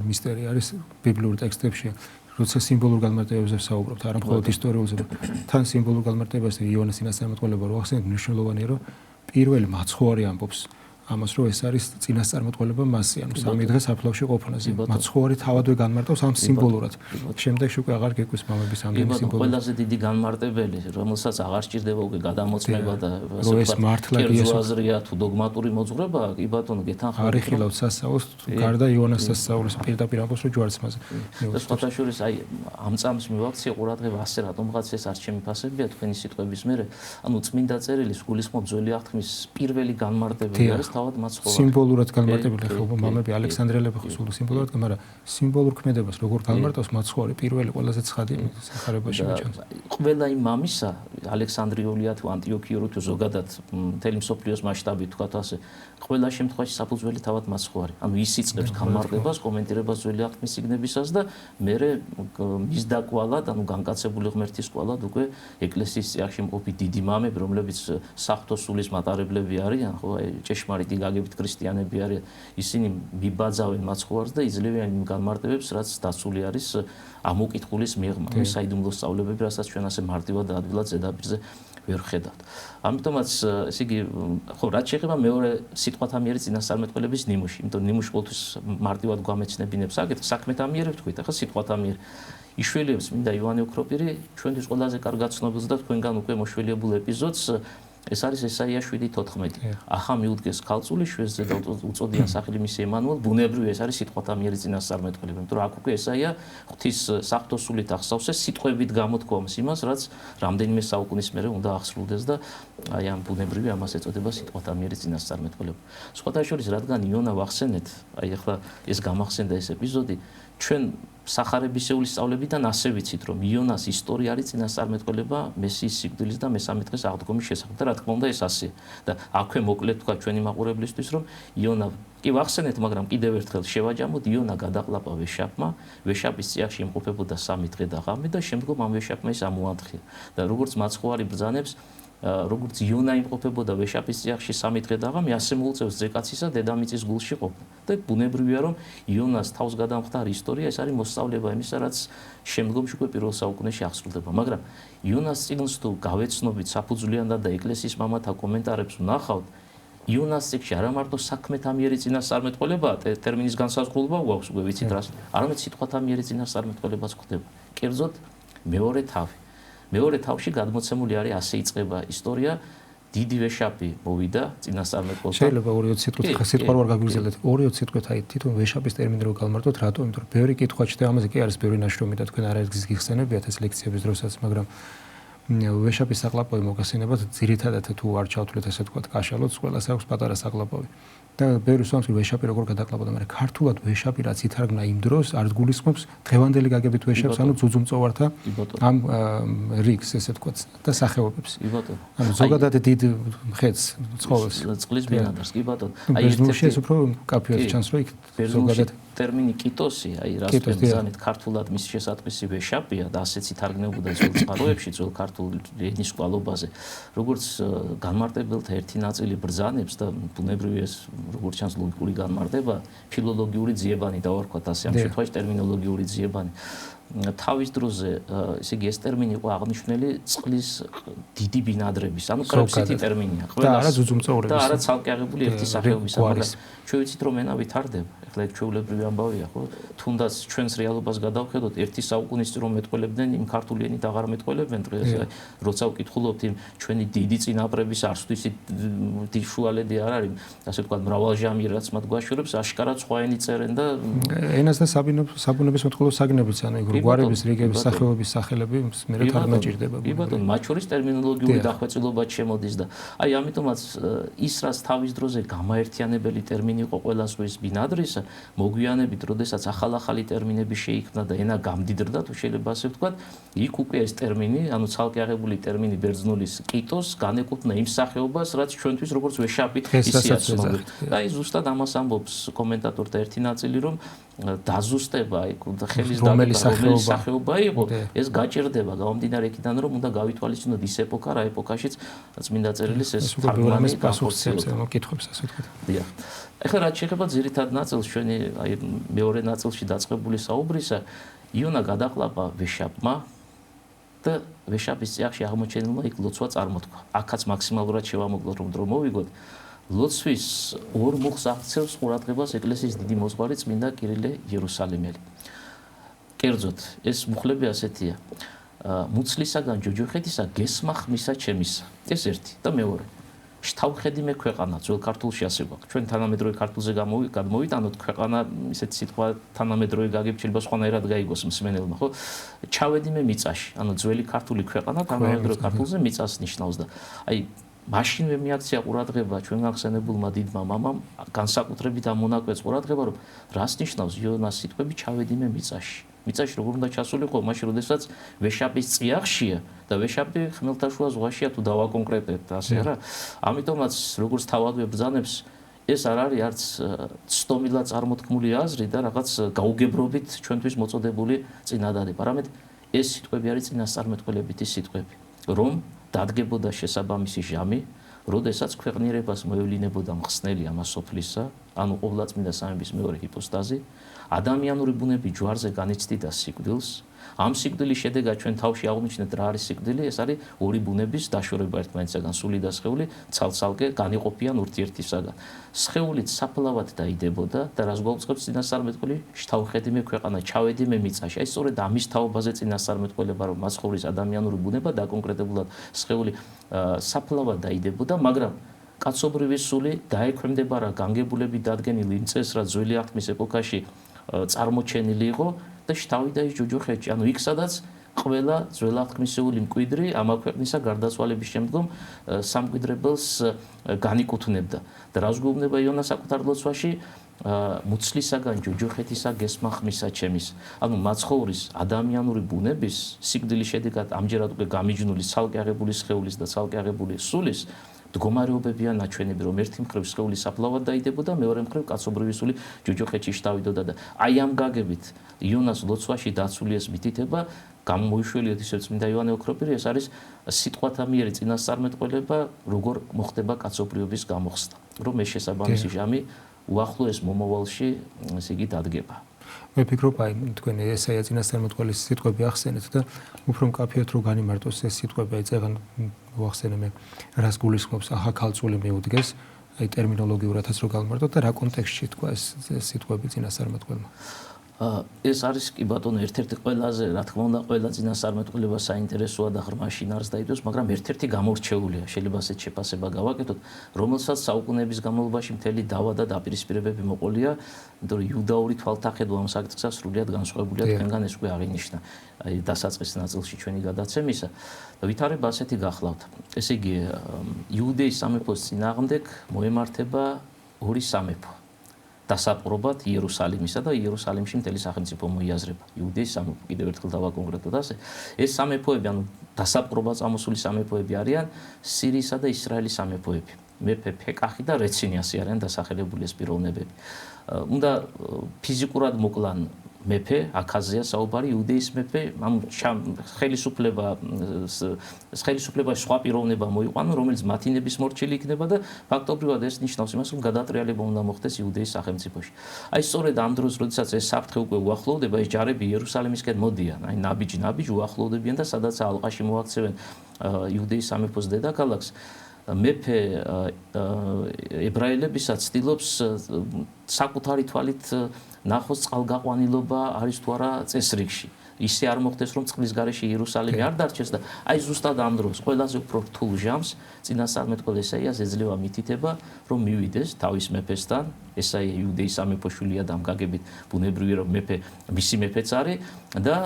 მისტერი არის ბიბლიურ ტექსტებში როცა სიმბოლურ განმარტებებზე საუბრობთ არა მხოლოდ ისტორიულზე თან სიმბოლურ განმარტებაზე იონეს წინასწარმეტყველება რო ახსენეთ მნიშვნელოვანია რომ პირველი მაცხოვარი ამბობს ამას რომ ეს არის წინასწარმეტყველება მასზე ანუ 3 დღე საფლავში ყოფნაზე მაცხოვარი თავადვე განმარტავს ამ სიმბოლურად შემდეგში უკვე აღარ გეკვის მამების ამდენი სიმბოლო ყველაზე დიდი განმარტებელი რომელსაც აღარ სჭირდება უკვე გადამოწმება და რომ ეს მართლა გიაზრია თუ დოგმატური მოძღვრება კი ბატონო გეთანხმებით არ იხილავთ სასწაულს გარდა იონას სასწაულის პირდაპირ ამბობს რომ ჯვარცმაზე და სხვათა შორის აი ამ წამს მივაქციე ყურადღება ასე რატომღაც ეს არ შემიფასებია თქვენი სიტყვების მერე ანუ წმინდა წერილის გულისხმობ ძველი აღთქმის პირველი განმარტებები არის სიმბოლურად განმარტებული ხო მამები ალექსანდრელები ხო სულ სიმბოლურად მაგრამ სიმბოლურ ქმედებას როგორ განმარტავს მაცხოვარი პირველი ყველაზე ცხადი სახარებაში მიჩანს ყველა იმ მამისა ალექსანდრიულია თუ ანტიოქიური თუ ზოგადად მთელი მსოფლიოს მასშტაბით თქვათ ასე ყველა შემთხვევაში საფუძველი თავად მაცხოვარი ანუ ის იწყებს განმარტებას კომენტირებას ძველი აღთქმის წიგნებისას და მერე მის დაკვალად ანუ განკაცებული ღმერთის კვალად უკვე ეკლესიის წიაღში მყოფი დიდი მამები რომლებიც საღვთო სულის მატარებლები არიან ხო აი ჭეშმარიტ მართი გაგებით ქრისტიანები არიან, ისინი მიბაძავენ მაცხოვარს და იძლევიან იმ განმარტებებს, რაც დაცული არის ამოკითხulis მიღმა. საიდუმლო სწავლებები, რასაც ჩვენ ასე მარტივად და ადვილად ზედაპირზე ვერ ხედავთ. ამიტომაც ესე იგი, ხო, რაც შეეხება მეორე სიტყვათა მიერი წინასწარმეტყველების ნიმუში, იმიტომ ნიმუში ყოველთვის მარტივად გვამეცნებინებს საკითხს, საქმეთა მიერი ვთქვით, ახლა სიტყვათა მიერი. იშველიებს მინდა ივანე ოქროპირი, ჩვენთვის ყველაზე კარგად ცნობილს და თქვენგან უკვე მოშველიებულ ეპიზოდს, ეს არის ესაია 7:14. ახლა მიუდგეს ქალწული შვედზე და უწოდიან სახელი მისი ემანუელ, ბუნებრივი ეს არის სიტყვათა მიერი წინასწარმეტყველება, იმიტომ რომ აქ უკვე ესაია ღვთის საფრთხოსულით ახსავს სიტყვებით გამოთქვამს იმას, რაც რამდენიმე საუკუნის მერე უნდა აღსრულდეს და აი ამ ბუნებრივი ამას ეწოდება სიტყვათა მიერი წინასწარმეტყველება. სხვათა შორის, რადგან იონა ვახსენეთ, აი ახლა ეს გამახსენდა ეს ეპიზოდი, ჩვენ სახარებისეული სწავლებიდან ასე ვიცით, რომ იონას ისტორია არის წინასწარმეტყველება მესიის სიკვდილის და მესამე დღეს აღდგომის შესახებ და რა თქმა უნდა ეს ასეა. და აქვე მოკლედ თქვა ჩვენი მაყურებლისთვის, რომ იონა კი ვახსენეთ, მაგრამ კიდევ ერთხელ შევაჯამოთ, იონა გადაყლაპა ვეშაპმა, ვეშაპის წიაღში იმყოფებოდა 3 დღე და ღამე და შემდგომ ამ ვეშაპმა ის ამოანთხია. და როგორც მაცხოვარი ბრძანებს, როგორც იონა იმყოფებოდა ვეშაპის წიაღში 3 დღე და ღამე, ასე მოუწევს ძეკაცისა დედამიწის გულში ყოფნა. და ბუნებრივია, რომ იონას თავს გადამხდარი ისტორია ეს არის მოსწავლება იმისა, რაც შემდგომში უკვე პირველ საუკუნეში აღსრულდება. მაგრამ იონას წიგნს თუ გავეცნობით საფუძვლიანად და ეკლესიის მამათა კომენტარებს ვნახავთ, იონას წიგნში არა მარტო საქმეთა მიერი წინასწარმეტყველებაა, ტერმინის განსაზღვრულება გვაქვს, უკვე ვიცით რას, არამედ სიტყვათა მიერი წინასწარმეტყველებაც ხდება. კერძოდ მეორე თავი. მეორე თავში გადმოცემული არის ასე იწყება ისტორია, დიდი ვეშაპი მოვიდა წინასწარმეტყველთან. შეიძლება 2-20 სიტყვა ვარ გაგვიგზავნეთ. 2-20 სიტყვით აი თვითონ ვეშაპის ტერმინი რო გავმარტოთ, რატომ? იმიტომ რომ ბევრი კითხვა ჩდება ამაზე, კი არის ბევრი ნაშრომი და თქვენ არაერთგზის გიხსენებიათ ეს ლექციების დროსაც, მაგრამ ვეშაპის საყლაპავი მოგახსენებათ, ძირითადად თუ არ ჩავთვლით ესე თქვა კაშალოც, ყველას აქვს პატარა საყლაპავი. და ბევრი სვამს ვეშაპი როგორ გადაყლაპავდა, მაგრამ ქართულად ვეშაპი რაც ითარგმნა იმ დროს არ გულისხმობს დღევანდელი გაგებით ვეშაპს, ანუ ძუძუმწოვართა ამ რიგს ესე თქვა და სახეობებს. ანუ ზოგადად დიდ მხედს ცხოველს წყლის ბინადარს, კი ბატონო. აი ერთ-ერთი ეს უფრო კაფეად ჩანს, რომ იქ ზოგადად ტერმინი კიტოსი, აი რას თქვენით ქართულად მისი შესატყვისი ვეშაპია და ასეც ითარგმნებოდა ძველ წყაროებში, ძველ ქართულ ენის კვალობაზე. როგორც განმარტებელთა ერთი ნაწილი ბრძანებს და ბუნებრივი ეს როგორც ჩანს ლოგიკური განმარტება, ფილოლოგიური ძიებანი დავარქვათ ასე ამ შემთხვევაში ტერმინოლოგიური ძიებანი. თავის დროზე, ესე იგი ეს ტერმინი იყო აღნიშნული წყლის დიდი ბინადრების, ანუ კრეფსითი ტერმინია. და არა ძუძუმწოვრების. და არა ცალკე აღებული ერთი სახეობის, მაგრამ ჩვენ ვიცით რომ ენა ვითარდება. ეხლა ეს ჩვეულებრივი ამბავია, ხო? თუნდაც ჩვენს რეალობას გადავხედოთ, ერთი საუკუნის წინ რომ მეტყველებდნენ, იმ ქართული ენით აღარ მეტყველებენ დღეს. როცა ვკითხულობთ იმ ჩვენი დიდი წინაპრების არსთვის შუალედი არ არის, ასე ვთქვათ, მრავალჟამი რაც მათ გვაშორებს, აშკარად სხვა ენით წერენ და ენას და საბუნების მოთხოვნა საგნებიც, ანუ ეგ გვარების, რიგების, სახეობის სახელები მერე თარგმნა ჭირდება. კი ბატონო, მათ შორის ტერმინოლოგიური დახვეწილობაც შემოდის და აი ამიტომაც ის რაც თავის დროზე გამაერთიანებელი ტერმინი იყო ყველა ზღვის ბინადრის, მოგვიანებით, როდესაც ახალ-ახალი ტერმინები შეიქმნა და ენა გამდიდრდა, თუ შეიძლება ასე ვთქვათ, იქ უკვე ეს ტერმინი, ანუ ცალკე აღებული ტერმინი ბერძნულის კიტოს განეკუთვნა იმ სახეობას, რაც ჩვენთვის როგორც ვეშაპი ისეა ცნობილი. და აი ზუსტად ამას ამბობს კომენტატორთა ერთი ნაწილი, რომ დაზუსტება, აი ხელის რომელი სახეობა იყო, ეს გაჭირდება გამომდინარე იქიდან, რომ უნდა გავითვალისწინოთ ის ეპოქა, რა ეპოქაშიც წმინდა წერილის ეს თარგმანი პასუხს მოკითხებს, ასე ვთქვათ. დიახ. ეხლა რაც შეეხება ძირითად ნაწილს, ჩვენი აი მეორე ნაწილში დაწყებული საუბრისა, იონა გადაყლაპა ვეშაპმა და ვეშაპის წიაღში აღმოჩენილმა იქ ლოცვა წარმოთქვა. აქაც მაქსიმალურად შევამოკლოთ, რომ დრო მოვიგოთ. ლოცვის ორ მუხს აღწევს ყურადღებას ეკლესიის დიდი მოძღვარი წმინდა კირილე იერუსალიმელი. კერძოდ, ეს მუხლები ასეთია. მუცლისაგან ჯოჯოხეთისა გესმა ხმისა ჩემისა. ეს ერთი და მეორე. შთავხედი მე ქვეყანა, ძველ ქართულში ასე გვაქვს. ჩვენ თანამედროვე ქართულზე გადმოვიტანოთ ქვეყანა, ისეთი სიტყვა თანამედროვე გაგებით შეიძლება სხვანაირად გაიგოს მსმენელმა, ხო? ჩავედი მე მიწაში, ანუ ძველი ქართული ქვეყანა თანამედროვე ქართულზე მიწას ნიშნავს და აი მაშინვე მიაქცია ყურადღება ჩვენ გახსენებულმა დიდმა მამამ, განსაკუთრებით ამ მონაკვეთს ყურადღება, რომ რას ნიშნავს იონას სიტყვები ჩავედი მე მიწაში. მიწაში როგორ უნდა ჩასულიყო, მაშინ როდესაც ვეშაპის წიაღშია და ვეშაპი ხმელთაშუა ზღვაშია თუ დავაკონკრეტებთ, ასე რა. ამიტომაც როგორც თავადვე ბრძანებს, ეს არ არის არც ცდომილად წარმოთქმული აზრი და რაღაც გაუგებრობით ჩვენთვის მოწოდებული წინადადება, არამედ ეს სიტყვები არის წინასწარმეტყველებითი სიტყვები, რომ დადგებოდა შესაბამისი ჟამი, როდესაც ქვეყნიერებას მოევლინებოდა მხსნელი ამას სოფლისა, ანუ ყოვლადწმინდა სამების მეორე ჰიპოსტაზი, ადამიანური ბუნები ჯვარზე განიცდიდა სიკვდილს. ამ სიკვდილის შედეგად ჩვენ თავში აღმოჩნდეთ რა არის სიკვდილი, ეს არის ორი ბუნების დაშორება ერთმანეთისაგან, სული და სხეული ცალ-ცალკე განიყოფიან ურთიერთისაგან. სხეულით საფლავად დაიდებოდა და რას გვაუწყობს წინასწარმეტყველი? შთავხედი მე ქვეყანა, ჩავედი მე მიწაში. აი სწორედ ამის თაობაზე წინასწარმეტყველება, რომ მაცხოვრის ადამიანური ბუნება და კონკრეტულად სხეული საფლავად დაიდებოდა, მაგრამ კაცობრიობის სული დაექვემდება რა განგებულები დადგენილი იმ წესს, რაც ძველი აღთქმის ეპოქაში წარმოჩენილი იყო და შთავიდა ის ჯოჯოხეთში, ანუ იქ სადაც ყველა ძველი აღთქმისეული მკვიდრი ამა ქვეყნისა გარდაცვალების შემდგომ სამკვიდრებელს განიკუთვნებდა. და რას გვეუბნება იონა საკუთარ ლოცვაში? მუცლისაგან ჯოჯოხეთისა გესმა ხმისა ჩემის. ანუ მაცხოვრის ადამიანური ბუნების სიკვდილის შედეგად ამჯერად უკვე გამიჯნული ცალკე აღებული სხეულის და ცალკე აღებული სულის მდგომარეობებია ნაჩვენები, რომ ერთი მხრივ სხეული საფლავად დაიდებოდა, მეორე მხრივ კაცობრიობის სული ჯოჯოხეთში შტავიდოდა და აი ამ გაგებით იონას ლოცვაში დაცული ეს მითითება გამოუშვლიოთ ისევ წმინდა იოანე ოქროპირი, ეს არის სიტყვათა მიერი წინასწარმეტყველება, როგორ მოხდება კაცობრიობის გამოხსნა, რომ ეს შესაბამისი ჟამი უახლოეს მომავალში ესე იგი დადგება. მე ვფიქრობ, აი თქვენი ესაა წინასწარმეტყველის სიტყვები ახსენეთ და უფრო მკაფიოდ რო განიმარტოს ეს სიტყვები, აი წეგან ვახსენე მე რას გულისხმობს ახალწული მიუდგეს, აი ტერმინოლოგიურადაც რო გავმარტოთ და რა კონტექსტში თქვა ეს სიტყვები წინასწარმეტყველმა. ეს არის კი ბატონო ერთ-ერთი ყველაზე, რა თქმა უნდა, ყველა წინასწარმეტყველება საინტერესოა და ღრმა შინაარს დაიდოს, მაგრამ ერთ-ერთი გამორჩეულია, შეიძლება ასეთ შეფასება გავაკეთოთ, რომელსაც საუკუნეების განმავლობაში მთელი დავა და დაპირისპირებები მოყოლია, იმიტომ რომ იუდაური თვალთახედვა ამ საკითხს სრულიად განსხვავებულია, თქვენგან ეს უკვე აღინიშნა. აი დასაწყის ნაწილში ჩვენი გადაცემისა და ვითარება ასეთი გახლავთ. ესე იგი, იუდეის სამეფოს წინააღმდეგ მოემართება ორი სამეფო. დასაპყრობად იერუსალიმისა და იერუსალიმში მთელი სახელმწიფო მოიაზრება. იუდეის სამეფო, კიდევ ერთხელ დავაკონკრეტოთ ასე. ეს სამეფოები, ანუ დასაპყრობად წამოსული სამეფოები არიან სირიისა და ისრაელის სამეფოები. მეფე ფეკახი და რეცინი ასე არიან დასახელებული ეს პიროვნებები. უნდა ფიზიკურად მოკლან მეფე, აქაზია საუბარი, იუდეის მეფე, ამ ხელისუფლება სხვა პიროვნება მოიყვანო, რომელიც მათინების მორჩილი იქნება და ფაქტობრივად ეს ნიშნავს იმას, რომ გადატრიალება უნდა მოხდეს იუდეის სახელმწიფოში. აი სწორედ ამ დროს, როდესაც ეს საფრთხე უკვე უახლოვდება, ეს ჯარები იერუსალიმისკენ მოდიან, აი ნაბიჯ უახლოვდებიან და სადაც ალყაში მოაქცევენ იუდეის სამეფოს დედაქალაქს. მეფე ებრაელებისაც ცდილობს საკუთარი თვალით ნახოს წყალგაყვანილობა არის თუ არა წესრიგში. ისე არ მოხდეს, რომ წყლის გარეშე იერუსალიმი არ დარჩეს და აი ზუსტად ამ დროს ყველაზე უფრო რთულ ჟამს წინასწარმეტყველ ესაიას ეძლევა მითითება, რომ მივიდეს თავის მეფესთან, ესაია იუდეის სამეფოშვილია და ამ გაგებით ბუნებრივია, რომ მეფე მისი მეფეც არის და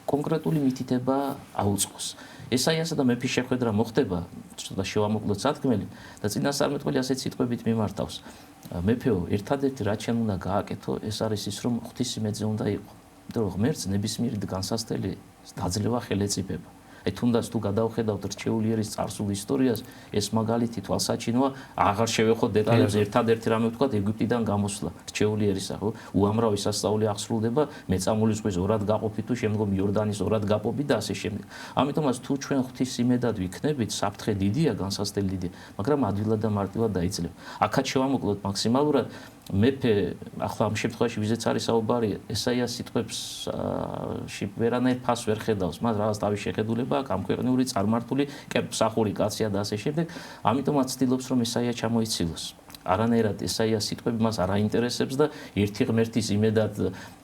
კონკრეტული მითითება აუწყოს. ესაიასა და მეფის შეხვედრა მოხდება, ცოტა შევამოკლოთ სათქმელი და წინასწარმეტყველი ასეთ სიტყვებით მიმართავს. მეფეო, ერთადერთი რაც შენ უნდა გააკეთო, ეს არის ის, რომ ღვთისმეტზე უნდა იყო. იმიტომ რომ ღმერთს ნებისმიერი განსასწრელი დაძლევა ხელეწიფება. აი თუნდაც თუ გადავხედავთ რჩეულიერის წარსულ ისტორიას, ეს მაგალითი თვალსაჩინოა, აღარ შევეხოთ დეტალებს, ერთადერთი რამე ვთქვათ, ეგვიპტიდან გამოსვლა რჩეულიერისა, ხო? უამრავი სასწაული აღსრულდება, მეწამული ზღვის ორად გაყოფი თუ შემდგომ იორდანის ორად გაპობი და ასე შემდეგ. ამიტომაც თუ ჩვენ ღვთის იმედად ვიქნებით, საფრთხე დიდია, განსასწრელი დიდია, მაგრამ ადვილად და მარტივად დაიძლება. აქაც შევამოკლოთ მაქსიმალურად მეფე, ახლა ამ შემთხვევაში ვიზეც არის საუბარი, ესაიას სიტყვებში ვერანაირ ფასს ვერ ხედავს, მას რაღაც თავის შეხედულება აქვს, ამქვეყნიური, წარმართული, კერპსახური კაცია და ასე შემდეგ. ამიტომაც ცდილობს, რომ ესაია ჩამოიცილოს. არანაირად ესაიას სიტყვები მას არ აინტერესებს და ერთი ღმერთის იმედად,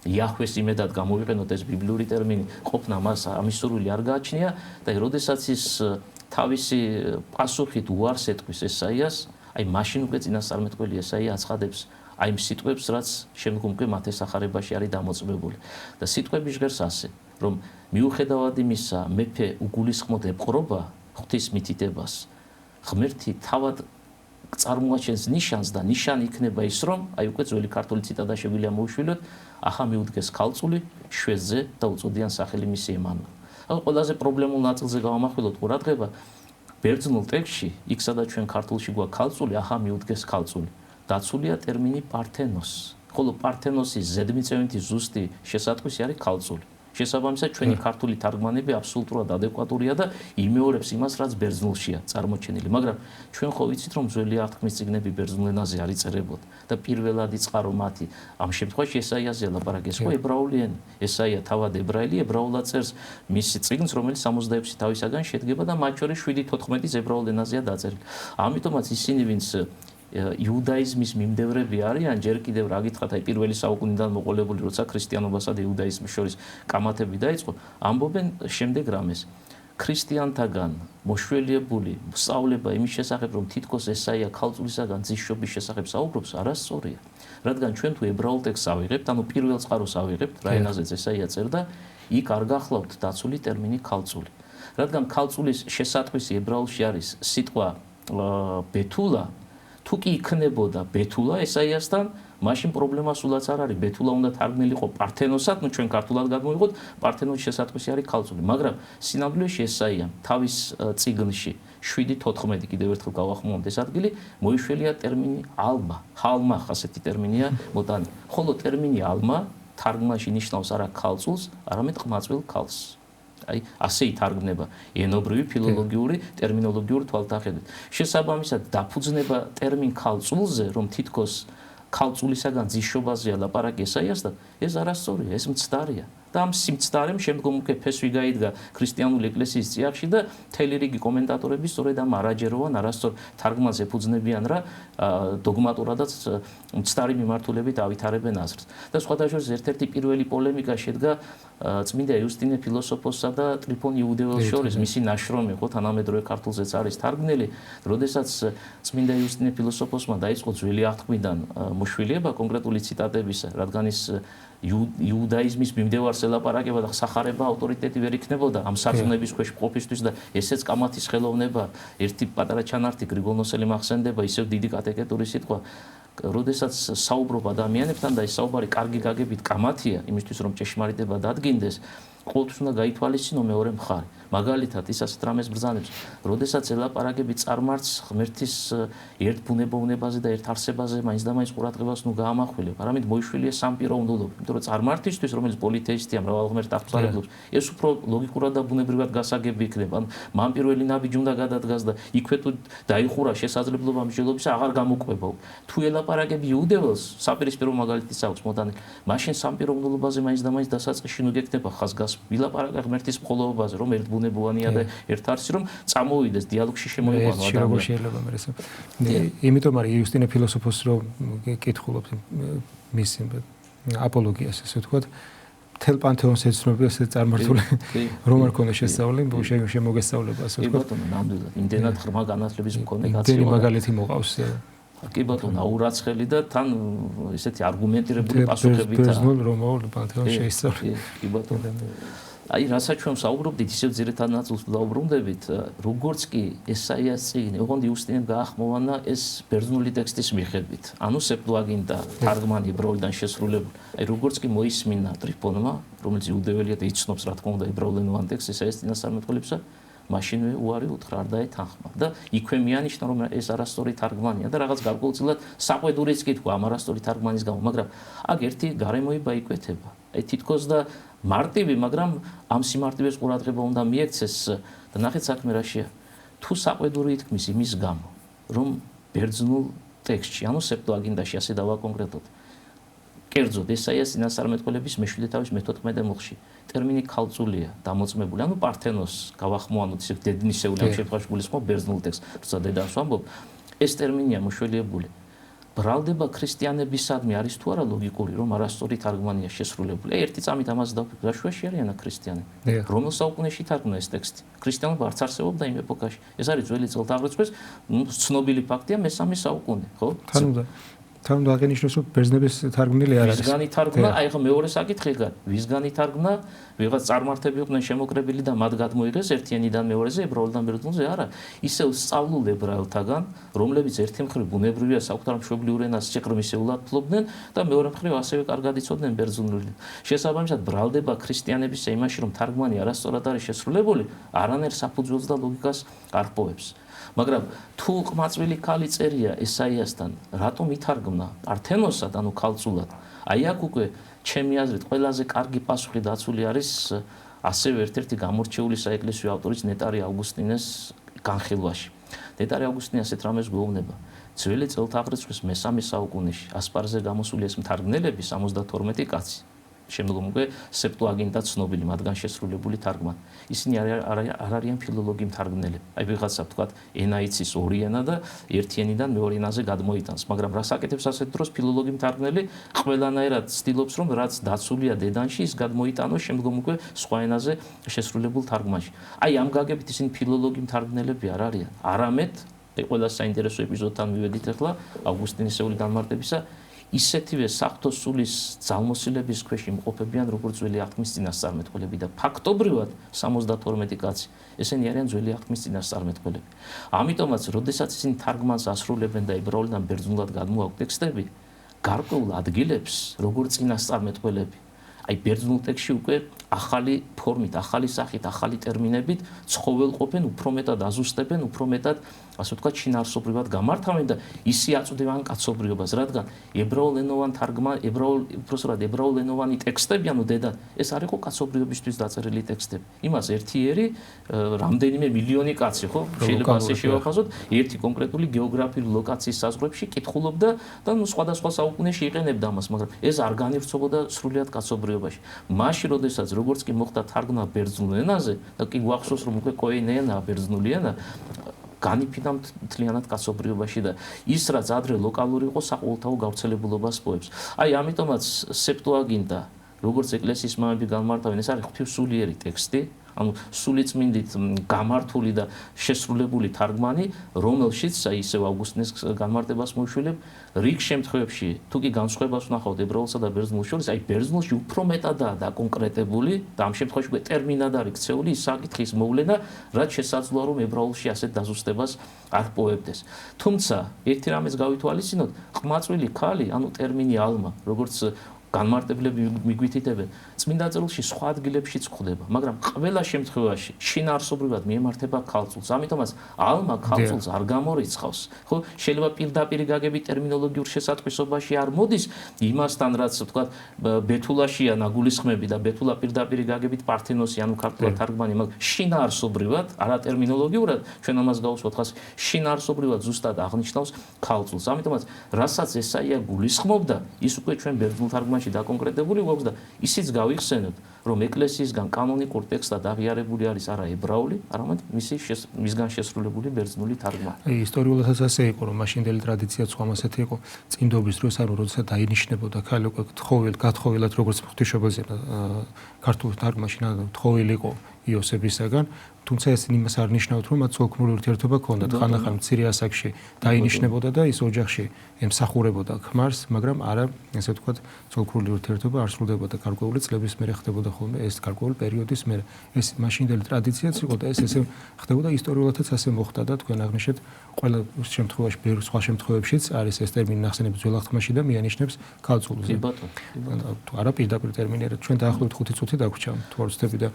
იაჰვეს იმედად გამოვიყენოთ ეს ბიბლიური ტერმინი, ყოფნა მას ამის სურვილი არ გააჩნია და როდესაც ის თავისი პასუხით უარს ეტყვის ესაიას, აი მაშინ უკვე წინასწარმეტყველი ესაია აცხადებს აი იმ სიტყვებს, რაც შემდგომ უკვე მათ ესახარებაში არის დამოწმებული. და სიტყვები ჟღერს ასე, რომ მიუხედავად იმისა, მეფე უგულისხმოდ ეპყრობა ღვთის მითითებას, ღმერთი თავად წარმოაჩენს ნიშანს და ნიშანი იქნება ის, რომ აი უკვე ძველი ქართული ციტატა შეგვიძლია მოუშვილოთ, ახა მიუდგეს ქალწული, შვედზე და უწოდიან სახელი მისი ემანუელი. ანუ ყველაზე პრობლემულ ნაწილზე გავამახვილოთ ყურადღება, ბერძნულ ტექსტში, იქ სადაც ჩვენ ქართულში გვაქვს ქალწული, ახა მიუდგეს ქალწული. დაცულია ტერმინი პართენოს. ხოლო პართენოსის ზედმიწევნითი ზუსტი შესატყვისი არის ქალწული. შესაბამისად, ჩვენი ქართული თარგმანები აბსოლუტურად ადეკვატურია და იმეორებს იმას, რაც ბერძნულშია წარმოჩენილი. მაგრამ ჩვენ ხო ვიცით, რომ ძველი აღთქმის წიგნები ბერძნულ ენაზე არ იწერებოდა და პირველად იწყარო მათი ამ შემთხვევაში ესაიაზე ლაპარაკი, ეს ხო ებრაული ენა. ესაია თავად ებრაელი, ებრაულად წერს მის წიგნს, რომელიც 66 თავისაგან შედგება და მათ შორის 7-14 ებრაულ ენაზეა დაწერილი. ამიტომაც ისინი, ვინც იუდაიზმის მიმდევრები არიან, ჯერ კიდევ რა გითხრათ, აი პირველი საუკუნიდან მოყოლებული, როცა ქრისტიანობასა და იუდაიზმის შორის კამათები დაიწყო, ამბობენ შემდეგ რამეს. ქრისტიანთაგან მოშველიებული სწავლება იმის შესახებ, რომ თითქოს ესაია ქალწულისაგან ძისშობის შესახებ საუბრობს, არასწორია. რადგან ჩვენ თუ ებრაულ ტექსტს ავიღებთ, ანუ პირველ წყაროს ავიღებთ, რა ენაზეც ესაია წერდა, იქ არ გახლავთ დაცული ტერმინი ქალწული. რადგან ქალწულის შესატყვისი ებრაულში არის სიტყვა ბეთულა, თუ კი იქნებოდა ბეთულა ესაიასთან, მაშინ პრობლემა სულაც არ არის. ბეთულა უნდა თარგმნილიყო პართენოსად, ну ჩვენ ქართულად გადმოვიღოთ, პართენოს შესატყვისი არის ქალწული. მაგრამ სინამდვილეში ესაიამ თავის წიგნში 7-14 კიდევ ერთხელ გავახმოვანთ ეს ადგილი, მოიშველია ტერმინი ალმა. ჰალმა ასეთი ტერმინია მოტანი. ხოლო ტერმინი ალმა თარგმანში ნიშნავს არა ქალწულს, არამედ ყმაწვილ ქალს. აი ასე ითარგმნება ენობრივი ფილოლოგიური ტერმინოლოგიური თვალთახედვით. შესაბამისად დაფუძნება ტერმინ ქალწულზე, რომ თითქოს ქალწულისაგან ძისშობაზეა ლაპარაკი ესაიასთან, ეს არასწორია, ეს მცდარია. და ამ სიმცდარემ შემდგომ უკვე ფესვი გაიდგა ქრისტიანული ეკლესიის წიაღში და მთელი რიგი კომენტატორები სწორედ ამ არაჯეროვან არასწორ თარგმანს ეფუძნებიან რა დოგმატურადაც მცდარი მიმართულებით ავითარებენ აზრს. და სხვათა შორის ერთ-ერთი პირველი პოლემიკა შედგა წმინდა იუსტინე ფილოსოფოსსა და ტრიფონ იუდეველს შორის, მისი ნაშრომი ხო თანამედროვე ქართულზეც არის თარგმნილი, როდესაც წმინდა იუსტინე ფილოსოფოსმა დაიწყო ძველი აღთქმიდან მოშვილიება კონკრეტული ციტატებისა, რადგან ის იუდაიზმის მიმდევარს ელაპარაკება და სახარება ავტორიტეტი ვერ იქნებოდა ამ სარწმუნოების ქვეშ ყოფისთვის და ესეც კამათის ხელოვნება, ერთი პატარა ჩანართი გრიგოლ ნოსელი მახსენდება, ისევ დიდი კატეკეტური სიტყვა, როდესაც საუბრობ ადამიანებთან და ეს საუბარი კარგი გაგებით კამათია, იმისთვის რომ ჭეშმარიტება დადგინდეს, ყოველთვის უნდა გაითვალისწინო მეორე მხარე. მაგალითად, ის ასეთ რამეს ბრძანებს, როდესაც ელაპარაკები წარმართს ღმერთის ერთ ბუნებოვნებაზე და ერთ არსებაზე, მაინც და მაინც ყურადღებას ნუ გაამახვილებ, არამედ მოიშვილია სამპიროვნულობა, იმიტომ რომ წარმართისთვის, რომელიც პოლითეისტია, მრავალღმერთ აღწარებლობს, ეს უფრო ლოგიკურად და ბუნებრივად გასაგები იქნება. ან მან პირველი ნაბიჯი უნდა გადადგას და იქვე თუ დაიხურა შესაძლებლობა მსჯელობისა, აღარ გამოკვება. თუ ელაპარაკები იუდეველს, საპირისპირო მაგალითის აქვს მოდანი, მაშინ სამპიროვნულობაზე მაინც და მაინც დასაწყისში ნუ გეკნება ხაზგას ვილაპარაკა ღმერთის მხოლობაზე, რომ ერთ ბუნებოვანია და ერთ არსი, რომ წამოვიდეს დიალოგში შემოიყვანო ადამიანი. როგორ შეიძლება მე ესე. იმიტომ არის იუსტინე ფილოსოფოსს რომ კითხულობთ მის აპოლოგიას, ესე ვთქვათ, მთელ პანთეონს ეცნობებს ეს წარმართული რომ არ ქონდა შესწავლილი, შემოგესწავლება, ასე ვთქვათ. კი ბატონო, ნამდვილად, იმდენად ღრმა განათლების მქონე კაცი. დენი მაგალითი მოყავს. კი ბატონო, აურაცხელი და თან ესეთი არგუმენტირებული პასუხებითა. ბერძნულ რომაულ პანთეონს შეისწავლე. კი ბატონო. აი, რასაც ჩვენ საუბრობდით, ისევ ძირითად ნაწილს დაუბრუნდებით, როგორც კი ესაიას წიგნი, ოღონდ იუსტინემ გაახმოვანა ეს ბერძნული ტექსტის მიხედვით. ანუ სეპტუაგინტა თარგმანი ებრაულიდან შესრულებული. აი, როგორც კი მოისმინა ტრიფონმა, რომელიც იუდეველია და იცნობს რა თქმა უნდა ებრაულენოვან ტექსტს ესაიას წინასწარმეტყველებსა, მაშინვე უარი უთხრა არ დაეთანხმა და იქვე მიანიშნა რომ ეს არასწორი თარგმანია და რაღაც გარკვეულწილად საყვედურიც კითხვა ამ არასწორი თარგმანის გამო, მაგრამ აქ ერთი გარემოება იკვეთება. აი თითქოს და მარტივი, მაგრამ ამ სიმარტივეს ყურადღება უნდა მიექცეს და ნახეთ საქმე რაშია. თუ საყვედური ითქმის იმის გამო, რომ ბერძნულ ტექსტში, ანუ სეპტუაგინტაში ასე დავაკონკრეტოთ, კერძოდ ესაიას წინასწარმეტყველების მე-7 თავის მე-14 მუხლში ტერმინი ქალწულია დამოწმებული, ანუ პართენოს გავახმოვანოთ ისე დედნისეული ამ შემთხვევაში გულისხმობ ბერძნულ ტექსტს, როცა დედას ვამბობ, ეს ტერმინია მოშველიებული. ბრალდება ქრისტიანებისადმი არის თუ არა ლოგიკური, რომ არასწორი თარგმანია შესრულებული. ერთი წამით ამას დავფიქრე, რა შუაში არიან ქრისტიანები? რომელ საუკუნეში თარგმნა ეს ტექსტი? ქრისტიანობა არც არსებობდა იმ ეპოქაში. ეს არის ძველი წელთაღრიცხვის ცნობილი ფაქტია, მე-3 საუკუნე, ხო? თან უნდა აღინიშნოს, რომ ბერძნების თარგმნილი არ არის. ვისგან ითარგმნა, აი ხო მეორე საკითხი გარ. ვისგან ითარგმნა, ვიღაც წარმართები იყვნენ შემოკრებილი და მათ გადმოიღეს ერთიანიდან მეორეზე, ებრაულიდან ბერძნულზე, არა. ისევ სწავლულ ებრაელთაგან, რომლებიც ერთი მხრივ ბუნებრივია საკუთარ მშობლიურ ენას სიყრმისეულად ფლობდნენ და მეორე მხრივ ასევე კარგად იცოდნენ ბერძნული. შესაბამისად, ბრალდება ქრისტიანების იმაში, რომ თარგმანი არასწორად არის შესრულებული, არანაირ საფუძველს და ლოგიკას არ პოვებს. მაგრამ თუ ყმაწვილი ქალი წერია ესაიასთან, რატომ ითარგმნა პართენოსად, ანუ ქალწულად? აი აქ უკვე ჩემი აზრით ყველაზე კარგი პასუხი დაცული არის ასევე ერთ-ერთი გამორჩეული საეკლესიო ავტორის ნეტარი ავგუსტინეს განხილვაში. ნეტარი ავგუსტინე ასეთ რამეს გვეუბნება. ძველი წელთაღრიცხვის მესამე საუკუნეში ასპარზე გამოსული ეს მთარგმნელები 72 კაცი. შემდგომ უკვე სეპტუაგინტა ცნობილი მათგან შესრულებული თარგმანი. ისინი არ არიან ფილოლოგი მთარგმნელები. აი ვიღაცა ვთქვათ, ენა იცის ორი ენა და ერთი ენიდან მეორე ენაზე გადმოიტანს, მაგრამ რას აკეთებს ასეთ დროს ფილოლოგი მთარგმნელი? ყველანაირად ცდილობს, რომ რაც დაცულია დედანში, ის გადმოიტანოს შემდგომ უკვე სხვა ენაზე შესრულებულ თარგმანში. აი ამ გაგებით ისინი ფილოლოგი მთარგმნელები არ არიან. არამედ ყველა საინტერესო ეპიზოდთან მივედით ახლა ავგუსტინისეული განმარტებისა. ისეთივე საღვთო სულის ძალმოსილების ქვეშ იმყოფებიან როგორც ძველი აღთქმის წინასწარმეტყველები და ფაქტობრივად 72 კაცი ესენი არიან ძველი აღთქმის წინასწარმეტყველები. ამიტომაც, როდესაც ისინი თარგმანს ასრულებენ და ებრაულიდან ბერძნულად გადმოაქვთ ტექსტები, გარკვეულ ადგილებს როგორც წინასწარმეტყველები, აი ბერძნულ ტექსტში უკვე ახალი ფორმით, ახალი სახით, ახალი ტერმინებით ცხოველყოფენ, უფრო მეტად აზუსტებენ, უფრო მეტად ასე ვთქვათ, შინაარსობრივად გამართავენ და ისე აწვდიან კაცობრიობას, რადგან ებრაულენოვან უпроსტად ებრაულენოვანი ტექსტები, ანუ დედა, ეს არ იყო კაცობრიობისთვის დაწერილი ტექსტები. იმას ერთი რამდენიმე მილიონი კაცი, ხო? შეიძლება ასე შევაფასოთ, ერთი კონკრეტული გეოგრაფიული ლოკაციის საზღვრებში კითხულობდა და სხვადასხვა საუკუნეში იყენებდა ამას, მაგრამ ეს არ განივრცობოდა სრულიად კაცობრიობაში. მაშინ, როდესაც როგორც კი მოხდა თარგმნა ბერძნულ ენაზე და კი გვახსოვს, რომ უკვე კოენი ენაა ბერძნული ენა, განიფინა მთლიანად კაცობრიობაში და ის რაც ადრე ლოკალური იყო საყოველთაო გავრცელებულობას პოებს. აი ამიტომაც სეპტუაგინტა, როგორც ეკლესიის მამები განმარტავენ, ეს არის ღვთისმსულიერი ტექსტი, ანუ სულიწმინდით გამართული და შესრულებული თარგმანი, რომელშიც აი ისევ ავგუსტინეს განმარტებას მოიშვილებ, რიგ შემთხვევებში თუ კი განსხვავებას ვნახავთ ებრაულსა და ბერძნულ შორის, აი ბერძნულში უფრო მეტადაა დაკონკრეტებული და ამ შემთხვევაში უკვე ტერმინად არის ქცეული ის საკითხის მოვლენა, რაც შესაძლოა რომ ებრაულში ასეთ დაზუსტებას არ პოებდეს. თუმცა ერთი რამეს გავითვალისწინოთ, ყმაწვილი ქალი, ანუ ტერმინი ალმა, როგორც განმარტებლები მიგვითითებენ, წმინდა წერილში სხვა ადგილებშიც გვხვდება, მაგრამ ყველა შემთხვევაში შინაარსობრივად მიემართება ქალწულს. ამიტომაც ალმა ქალწულს არ გამორიცხავს. ხო, შეიძლება პირდაპირ გაგებით ტერმინოლოგიურ შესატყვისობაში არ მოდის იმასთან, რაც ვთქვათ, ბეთულაშია ნაგულისხმები და ბეთულა პირდაპირ გაგებით პართენოსი, ანუ ქართულად თარგმანი, მაგრამ შინაარსობრივად, არა ტერმინოლოგიურად, ჩვენ ამას გავუსვათ ხას, შინაარსობრივად ზუსტად აღნიშნავს ქალწულს. ამიტომაც, რასაც ესაია გულისხმობდა, ის უკვე ჩვენ ბერძნულ თარგმანში დაკონკრეტებული გვაქვს და ისიც გავიხსენოთ, რომ ეკლესიისგან კანონიკურ ტექსტად აღიარებული არის არა ებრაული, არამედ მისგან შესრულებული ბერძნული თარგმანი. ისტორიულადაც ასე იყო, რომ მაშინდელი ტრადიციაც ხომ ასეთი იყო, წინდობის დროს არ როდესაც დაინიშნებოდა ქალი უკვე გათხოვილად როგორც ღვთისმშობელზე ქართულ თარგმანში თხოვილი იყო იოსებისაგან, თუმცა ეს იმას არ ნიშნავთ, რომ მათ ცოლქმრული ურთიერთობა ჰქონდათ. ხანდახან მცირე ასაკში დაინიშნებოდა და ის ოჯახში ემსახურებოდა ქმარს, მაგრამ არა, ესე ვთქვათ, ცოლქმრული ურთიერთობა არ სრულდებოდა გარკვეული წლების მერე ხდებოდა ხოლმე ეს გარკვეული პერიოდის მერე. ეს მაშინდელი ტრადიციაც იყო და ეს ესე ხდებოდა ისტორიულადაც ასე მოხდა და თქვენ აღნიშნეთ ყველა შემთხვევაში, სხვა შემთხვევებშიც არის ეს ტერმინი ნახსენები ძველ აღთქმაში და მიანიშნებს ქალწულს. არა პირდაპირ ტერმინი, ჩვენ დაახლოებით 5 წუთი დაგვრჩა თუ არ ვცდები და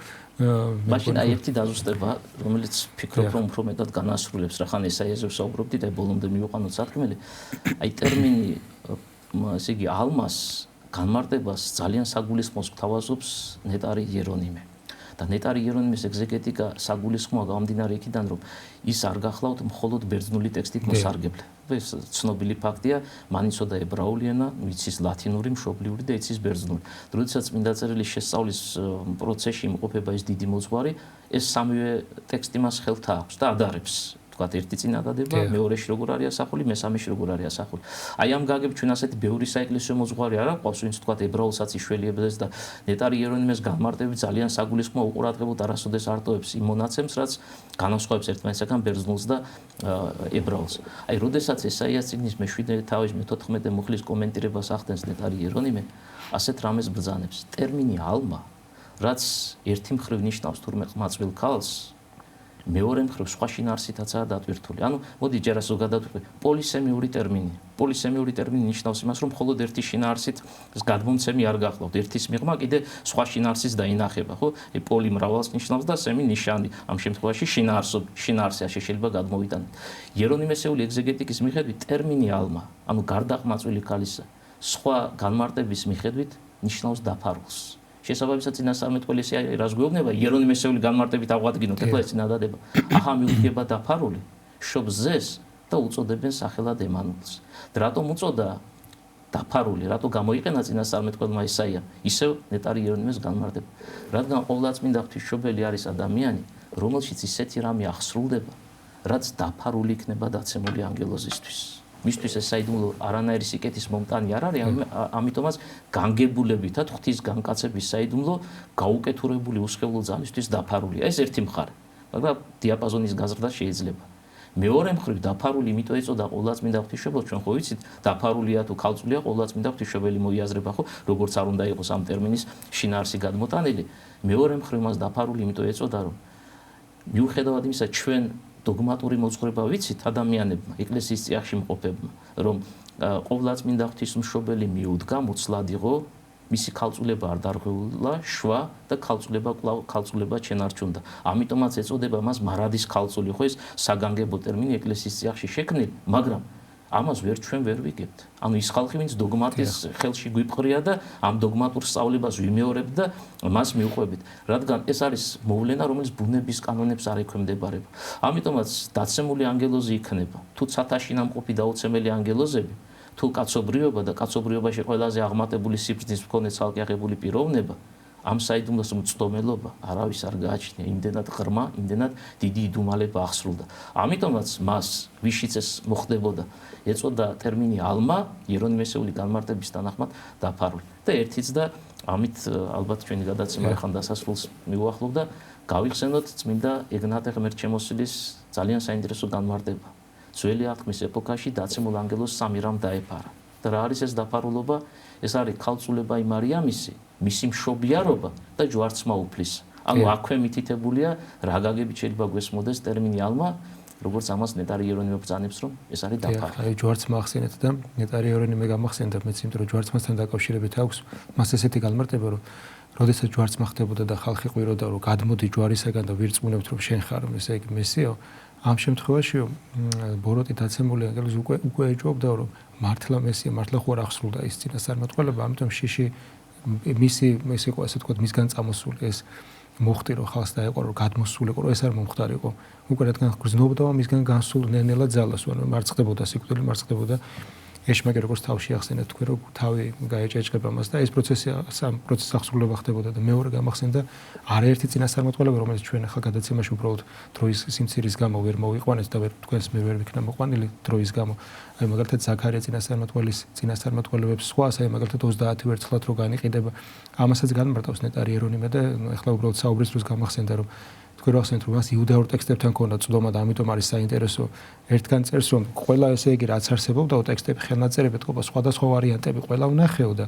მაშინ აი ერთი დაზუსტება, რომელიც ფიქრობ რომ უფრო მეტად განასრულებს, რახან ესაიაზე ვსაუბრობდით, აი ბოლომდე მივიყვანოთ საფრთხემელი. აი ტერმინი ესე იგი ალმას განმარტებას ძალიან საგულისხმოს გვთავაზობს ნეტარი იერონიმე. და ნეტარი იერონიმის ეგზეგეტიკა საგულისხმოა გამომდინარე იქიდან, რომ ის არ გახლავთ მხოლოდ ბერძნული ტექსტით მოსარგებლე. ეს ცნობილი ფაქტია, მან იცოდა ებრაული ენა, იცის ლათინური, მშობლიური და იცის ბერძნული. როდესაც წმინდა წერილის შესწავლის პროცესში იმყოფება ეს დიდი მოძღვარი, ეს სამივე ტექსტი მას ხელთ აქვს და ადარებს. ვთქვათ, ერთი წინადადება, მეორეში როგორ არის ასახული, მესამეში როგორ არის ასახული. აი ამ გაგებით ჩვენ ასეთი ბევრი საეკლესიო მოძღვარი არ აქვს, ვინც ვთქვათ ებრაულსაც იშველიებდეს და ნეტარი იერონიმეს განმარტებით ძალიან საგულისხმო უყურადღებოდ არასოდეს არტოებს იმ მონაცემს, რაც განასხვავებს ერთმანეთსაგან ბერძნულს და ებრაულს. აი, როდესაც ესაიას წიგნის მე-7 თავის მე-14 მუხლის კომენტირებას ახდენს ნეტარი იერონიმე, ასეთ რამეს ბრძანებს. ტერმინი ალმა, რაც ერთი მხრივ ნიშნავს თურმე ყმაწვილ ქალს, მეორე მხრივ სხვა შინაარსითაცაა დატვირთული. ანუ მოდი ჯერ ზოგადად ვთქვი, პოლისემიური ტერმინი. პოლისემიური ტერმინი ნიშნავს იმას, რომ მხოლოდ ერთი შინაარსით გადმომცემი არ გახლავთ. ერთის მიღმა კიდე სხვა შინაარსის დაინახება, ხო? პოლი მრავალს ნიშნავს და სემი ნიშანი. ამ შემთხვევაში შინაარსია შეიძლება გადმოვიტანოთ. იერონიმესეული ეგზეგეტიკის მიხედვით ტერმინი ალმა, ანუ გარდაყმაწვილი ქალისა, სხვა განმარტების მიხედვით ნიშნავს დაფარულს. შესაბამისად წინასწარმეტყველი ესე რას გვეუბნება იერონიმესეული განმარტებით აღვადგინოთ ეხლა ეს წინადადება აჰა მიუღება დაფარული შობს ზეს და უწოდებენ სახელად ემანუელს რატომ უწოდა დაფარული რატო გამოიყენა წინასწარმეტყველმა ესაია ისევ ნეტარი იერონიმეს განმარტება რადგან ყოვლადწმინდა ღვთისმშობელი არის ადამიანი რომელშიც ისეთი რამე აღსრულდება რაც დაფარული იქნება დაცემული ანგელოზისთვის მისთვის ეს საიდუმლო არანაირი სიკეთის მომტანი არ არის, ამიტომაც განგებულებითად ღვთის განკაცების საიდუმლო გაუკეთურებული უსხელო ძალისთვის დაფარულია. ეს ერთი მხარე, მაგრამ დიაპაზონის გაზრდა შეიძლება. მეორე მხრივ დაფარული იმიტომ ეწოდა ყოვლადწმინდა ღვთისმშობელს, ჩვენ ხო ვიცით, დაფარულია თუ ქალწულია ყოვლადწმინდა ღვთისმშობელი მოიაზრება ხო, როგორც არ უნდა იყოს ამ ტერმინის შინაარსი გადმოტანილი. მეორე მხრივ მას დაფარული იმიტომ ეწოდა, რომ მიუხედავად იმისა, ჩვენ დოგმატური მოძღვრება ვიცით ადამიანებმა, ეკლესიის წიაღში მყოფებმა, რომ ყოვლადწმინდა ღვთისმშობელი მიუდგა, მოცლად იყო, მისი ქალწულება არ დარღვეულა, შვა და ქალწულება ჩენარჩუნდა. ამიტომაც ეწოდება მას მარადის ქალწული, ხო ეს საგანგებო ტერმინი ეკლესიის წიაღში შექმნილი, მაგრამ ამას ჩვენ ვერ ვიგებთ. ანუ ის ხალხი, ვინც დოგმატის ხელში გვიპყრია და ამ დოგმატურ სწავლებას ვიმეორებთ და მას მიუყვებით, რადგან ეს არის მოვლენა, რომელიც ბუნების კანონებს არ ექვემდებარება. ამიტომაც დაცემული ანგელოზი იქნება, თუ ცათაში ნამყოფი დაუცემელი ანგელოზები, თუ კაცობრიობა და კაცობრიობაში ყველაზე აღმატებული სიბრძნის მქონე ცალკე აღებული პიროვნება, ამ საიდუმლოს მწდომელობა არავის არ გააჩნია, იმდენად ღრმა, იმდენად დიდი იდუმალება აღსრულდა. ამიტომაც მას ვიშიც ეს მოხდებოდა, ეწოდა ტერმინი ალმა, იერონიმესეული განმარტების თანახმად დაფარული. და ერთიც და ამით ალბათ ჩვენი გადაცემა ახლა დასასრულს მივუახლოვ და გავიხსენოთ წმინდა ეგნატე ღმერთჩემოსილის ძალიან საინტერესო განმარტება. ძველი აღთქმის ეპოქაში დაცემულ ანგელოზს სამი რამ დაეფარა. და რა არის ეს დაფარულობა? ეს არის ქალწულება იმ არიამისი, მისი მშობიარობა და ჯვარცმა უფლის. ანუ აქვე მითითებულია რა გაგებით შეიძლება გვესმოდეს ტერმინი ალმა, როგორც ამას ნეტარი იერონიმე ბრძანებს, რომ ეს არის დაფარული. აი ჯვარცმა ახსენეთ და ნეტარი იერონიმე გამახსენდა, მეც იმიტომ რომ ჯვარცმასთან დაკავშირებით აქვს მას ესეთი განმარტება, რომ როდესაც ჯვარცმა ხდებოდა და ხალხი ყვიროდა, რომ გადმოდი ჯვარისაგან და ვირწმუნებთ, რომ შენ ხარ, ესე იგი მესიო, ამ შემთხვევაში ბოროტი დაცემული ანგელოზი უკვე ეჭვობდა, რომ მართლა მესია, მართლა ხო არ აღსრულდა ის წინასწარმეტყველება, ამიტომ შიში მისი ეს იყო ასე ვთქვათ, მისგან წამოსული ეს მოხდი რომ ხალხს დაეყო რომ გადმოსულიყო რომ ეს არ მომხდარიყო უკვე რადგან გრძნობდა მისგან განსულ ნელ-ნელა ძალას ანუ მარცხდებოდა სიკვდილი მარცხდებოდა ეშმაკი როგორც თავში ახსენეთ თქვენ რომ თავი გაეჭეჭება მას და ეს პროცესი სამ პროცესს აღსრულება ხდებოდა და მეორე გამახსენდა არაერთი წინასწარმეტყველება რომელიც ჩვენ ახლა გადაცემაში უბრალოდ დროის სიმცირის გამო ვერ მოვიყვანეთ და თქვენს მე ვერ ვიქნა მოყვანილი დროის გამო აი მაგალითად ზაქარია წინასწარმეტყველის წინასწარმეტყველებებს სხვა აი მაგალითად 30 ვერცხლად რო განიყიდება ამასაც განმარტავს ნეტარი იერონიმე და ახლა უბრალოდ საუბრის დროს გამახსენდა რომ თქვენ ახსენეთ რომ მას იუდაურ ტექსტებთან ქონდა წვდომა და ამიტომ არის საინტერესო ერთგან წერს რომ ყველა ესე იგი რაც არსებობდა ტექსტები ხელნაწერები თქობა სხვადასხვა ვარიანტები ყველა ვნახეო და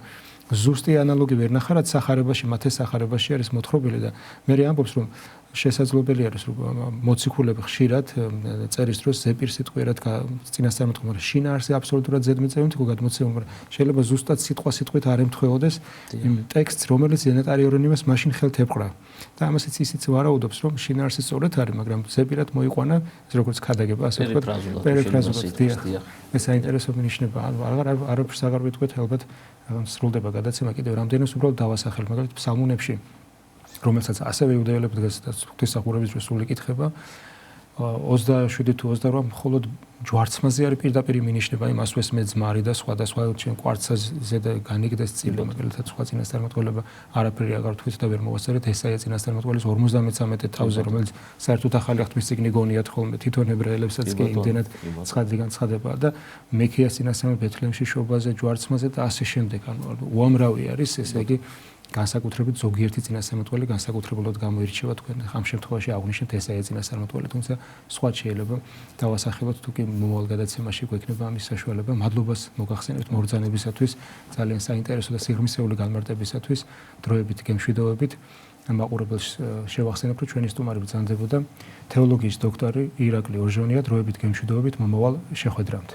ზუსტი ანალოგი ვერ ნახა რაც სახარებაში მათეს სახარებაში არის მოთხრობილი და მე ამბობს რომ შესაძლებელი არის რომ მოციქულები ხშირად წერის დროს ზეპირ სიტყვიერად წინასწარმეტყველებს შინაარსი აბსოლუტურად ზედმიწევნით იყო გადმოცემული მაგრამ შეიძლება ზუსტად სიტყვით არ ემთხვეოდეს იმ ტექსტს რომელიც ნეტარი იერონიმეს მაშინ ხელთ ეპყრა და ამასაც ისიც ვარაუდობს რომ შინაარსი სწორად არის მაგრამ ზეპირად მოიყვანა ეს როგორც ქადაგება ასე ვთქვათ პერიფრაზულად ეს საინტერესო მინიშნება არაფერს აღარ ვიტყვით ალბათ სრულდება გადაცემა კიდევ რამდენიც უბრალოდ დავასახელ მაგალითად ფსალმუნებში რომელსაც ასევე იუდეველებს ღვთისმსახურების დროს სული კითხება 27 თუ 28 მხოლოდ ჯვარცმაზე არის პირდაპირ მინიშნება იმასვეს მე ძმარი და სხვადასხვა ჩვენ კვარცაზე და განიგდეს წილი მაგალითად სხვა წინასწარმეტყველება არაფერი აღარ თქვით და ვერ მოვასწრეთ ესაა წინასწარმეტყველის 53 თავზე რომელიც საერთოდ ახალი აღთქმის წიგნი გონიათ ხოლმე თვითონ ებრაელებსაც კი იმდენად ცხადი განცხადება და მექიას წინასწარმეტყველს ბეთლემში შობაზე ჯვარცმაზე და ასე შემდეგ ანუ უამრავი არის ესე იგი განსაკუთრებით ზოგიერთი წინასწარმეტყველი განსაკუთრებულად გამოირჩევა თქვენ ამ შემთხვევაში აღნიშნეთ ესაა წინასწარმეტყველი თუმცა სხვა შეიძლება დავასახელოთ თუ კი მომავალ გადაცემაში გვექნება ამის საშუალება მადლობას მოგახსენებთ მობრძანებისათვის ძალიან საინტერესო და სიღრმისეული განმარტებისათვის დროებით გემშვიდობებით მაყურებელს შევახსენებ, რომ ჩვენი სტუმარი ბრძანდებოდა თეოლოგიის დოქტორი ირაკლი ორჟონია, დროებით გემშვიდობით მომავალ შეხვედრამდე.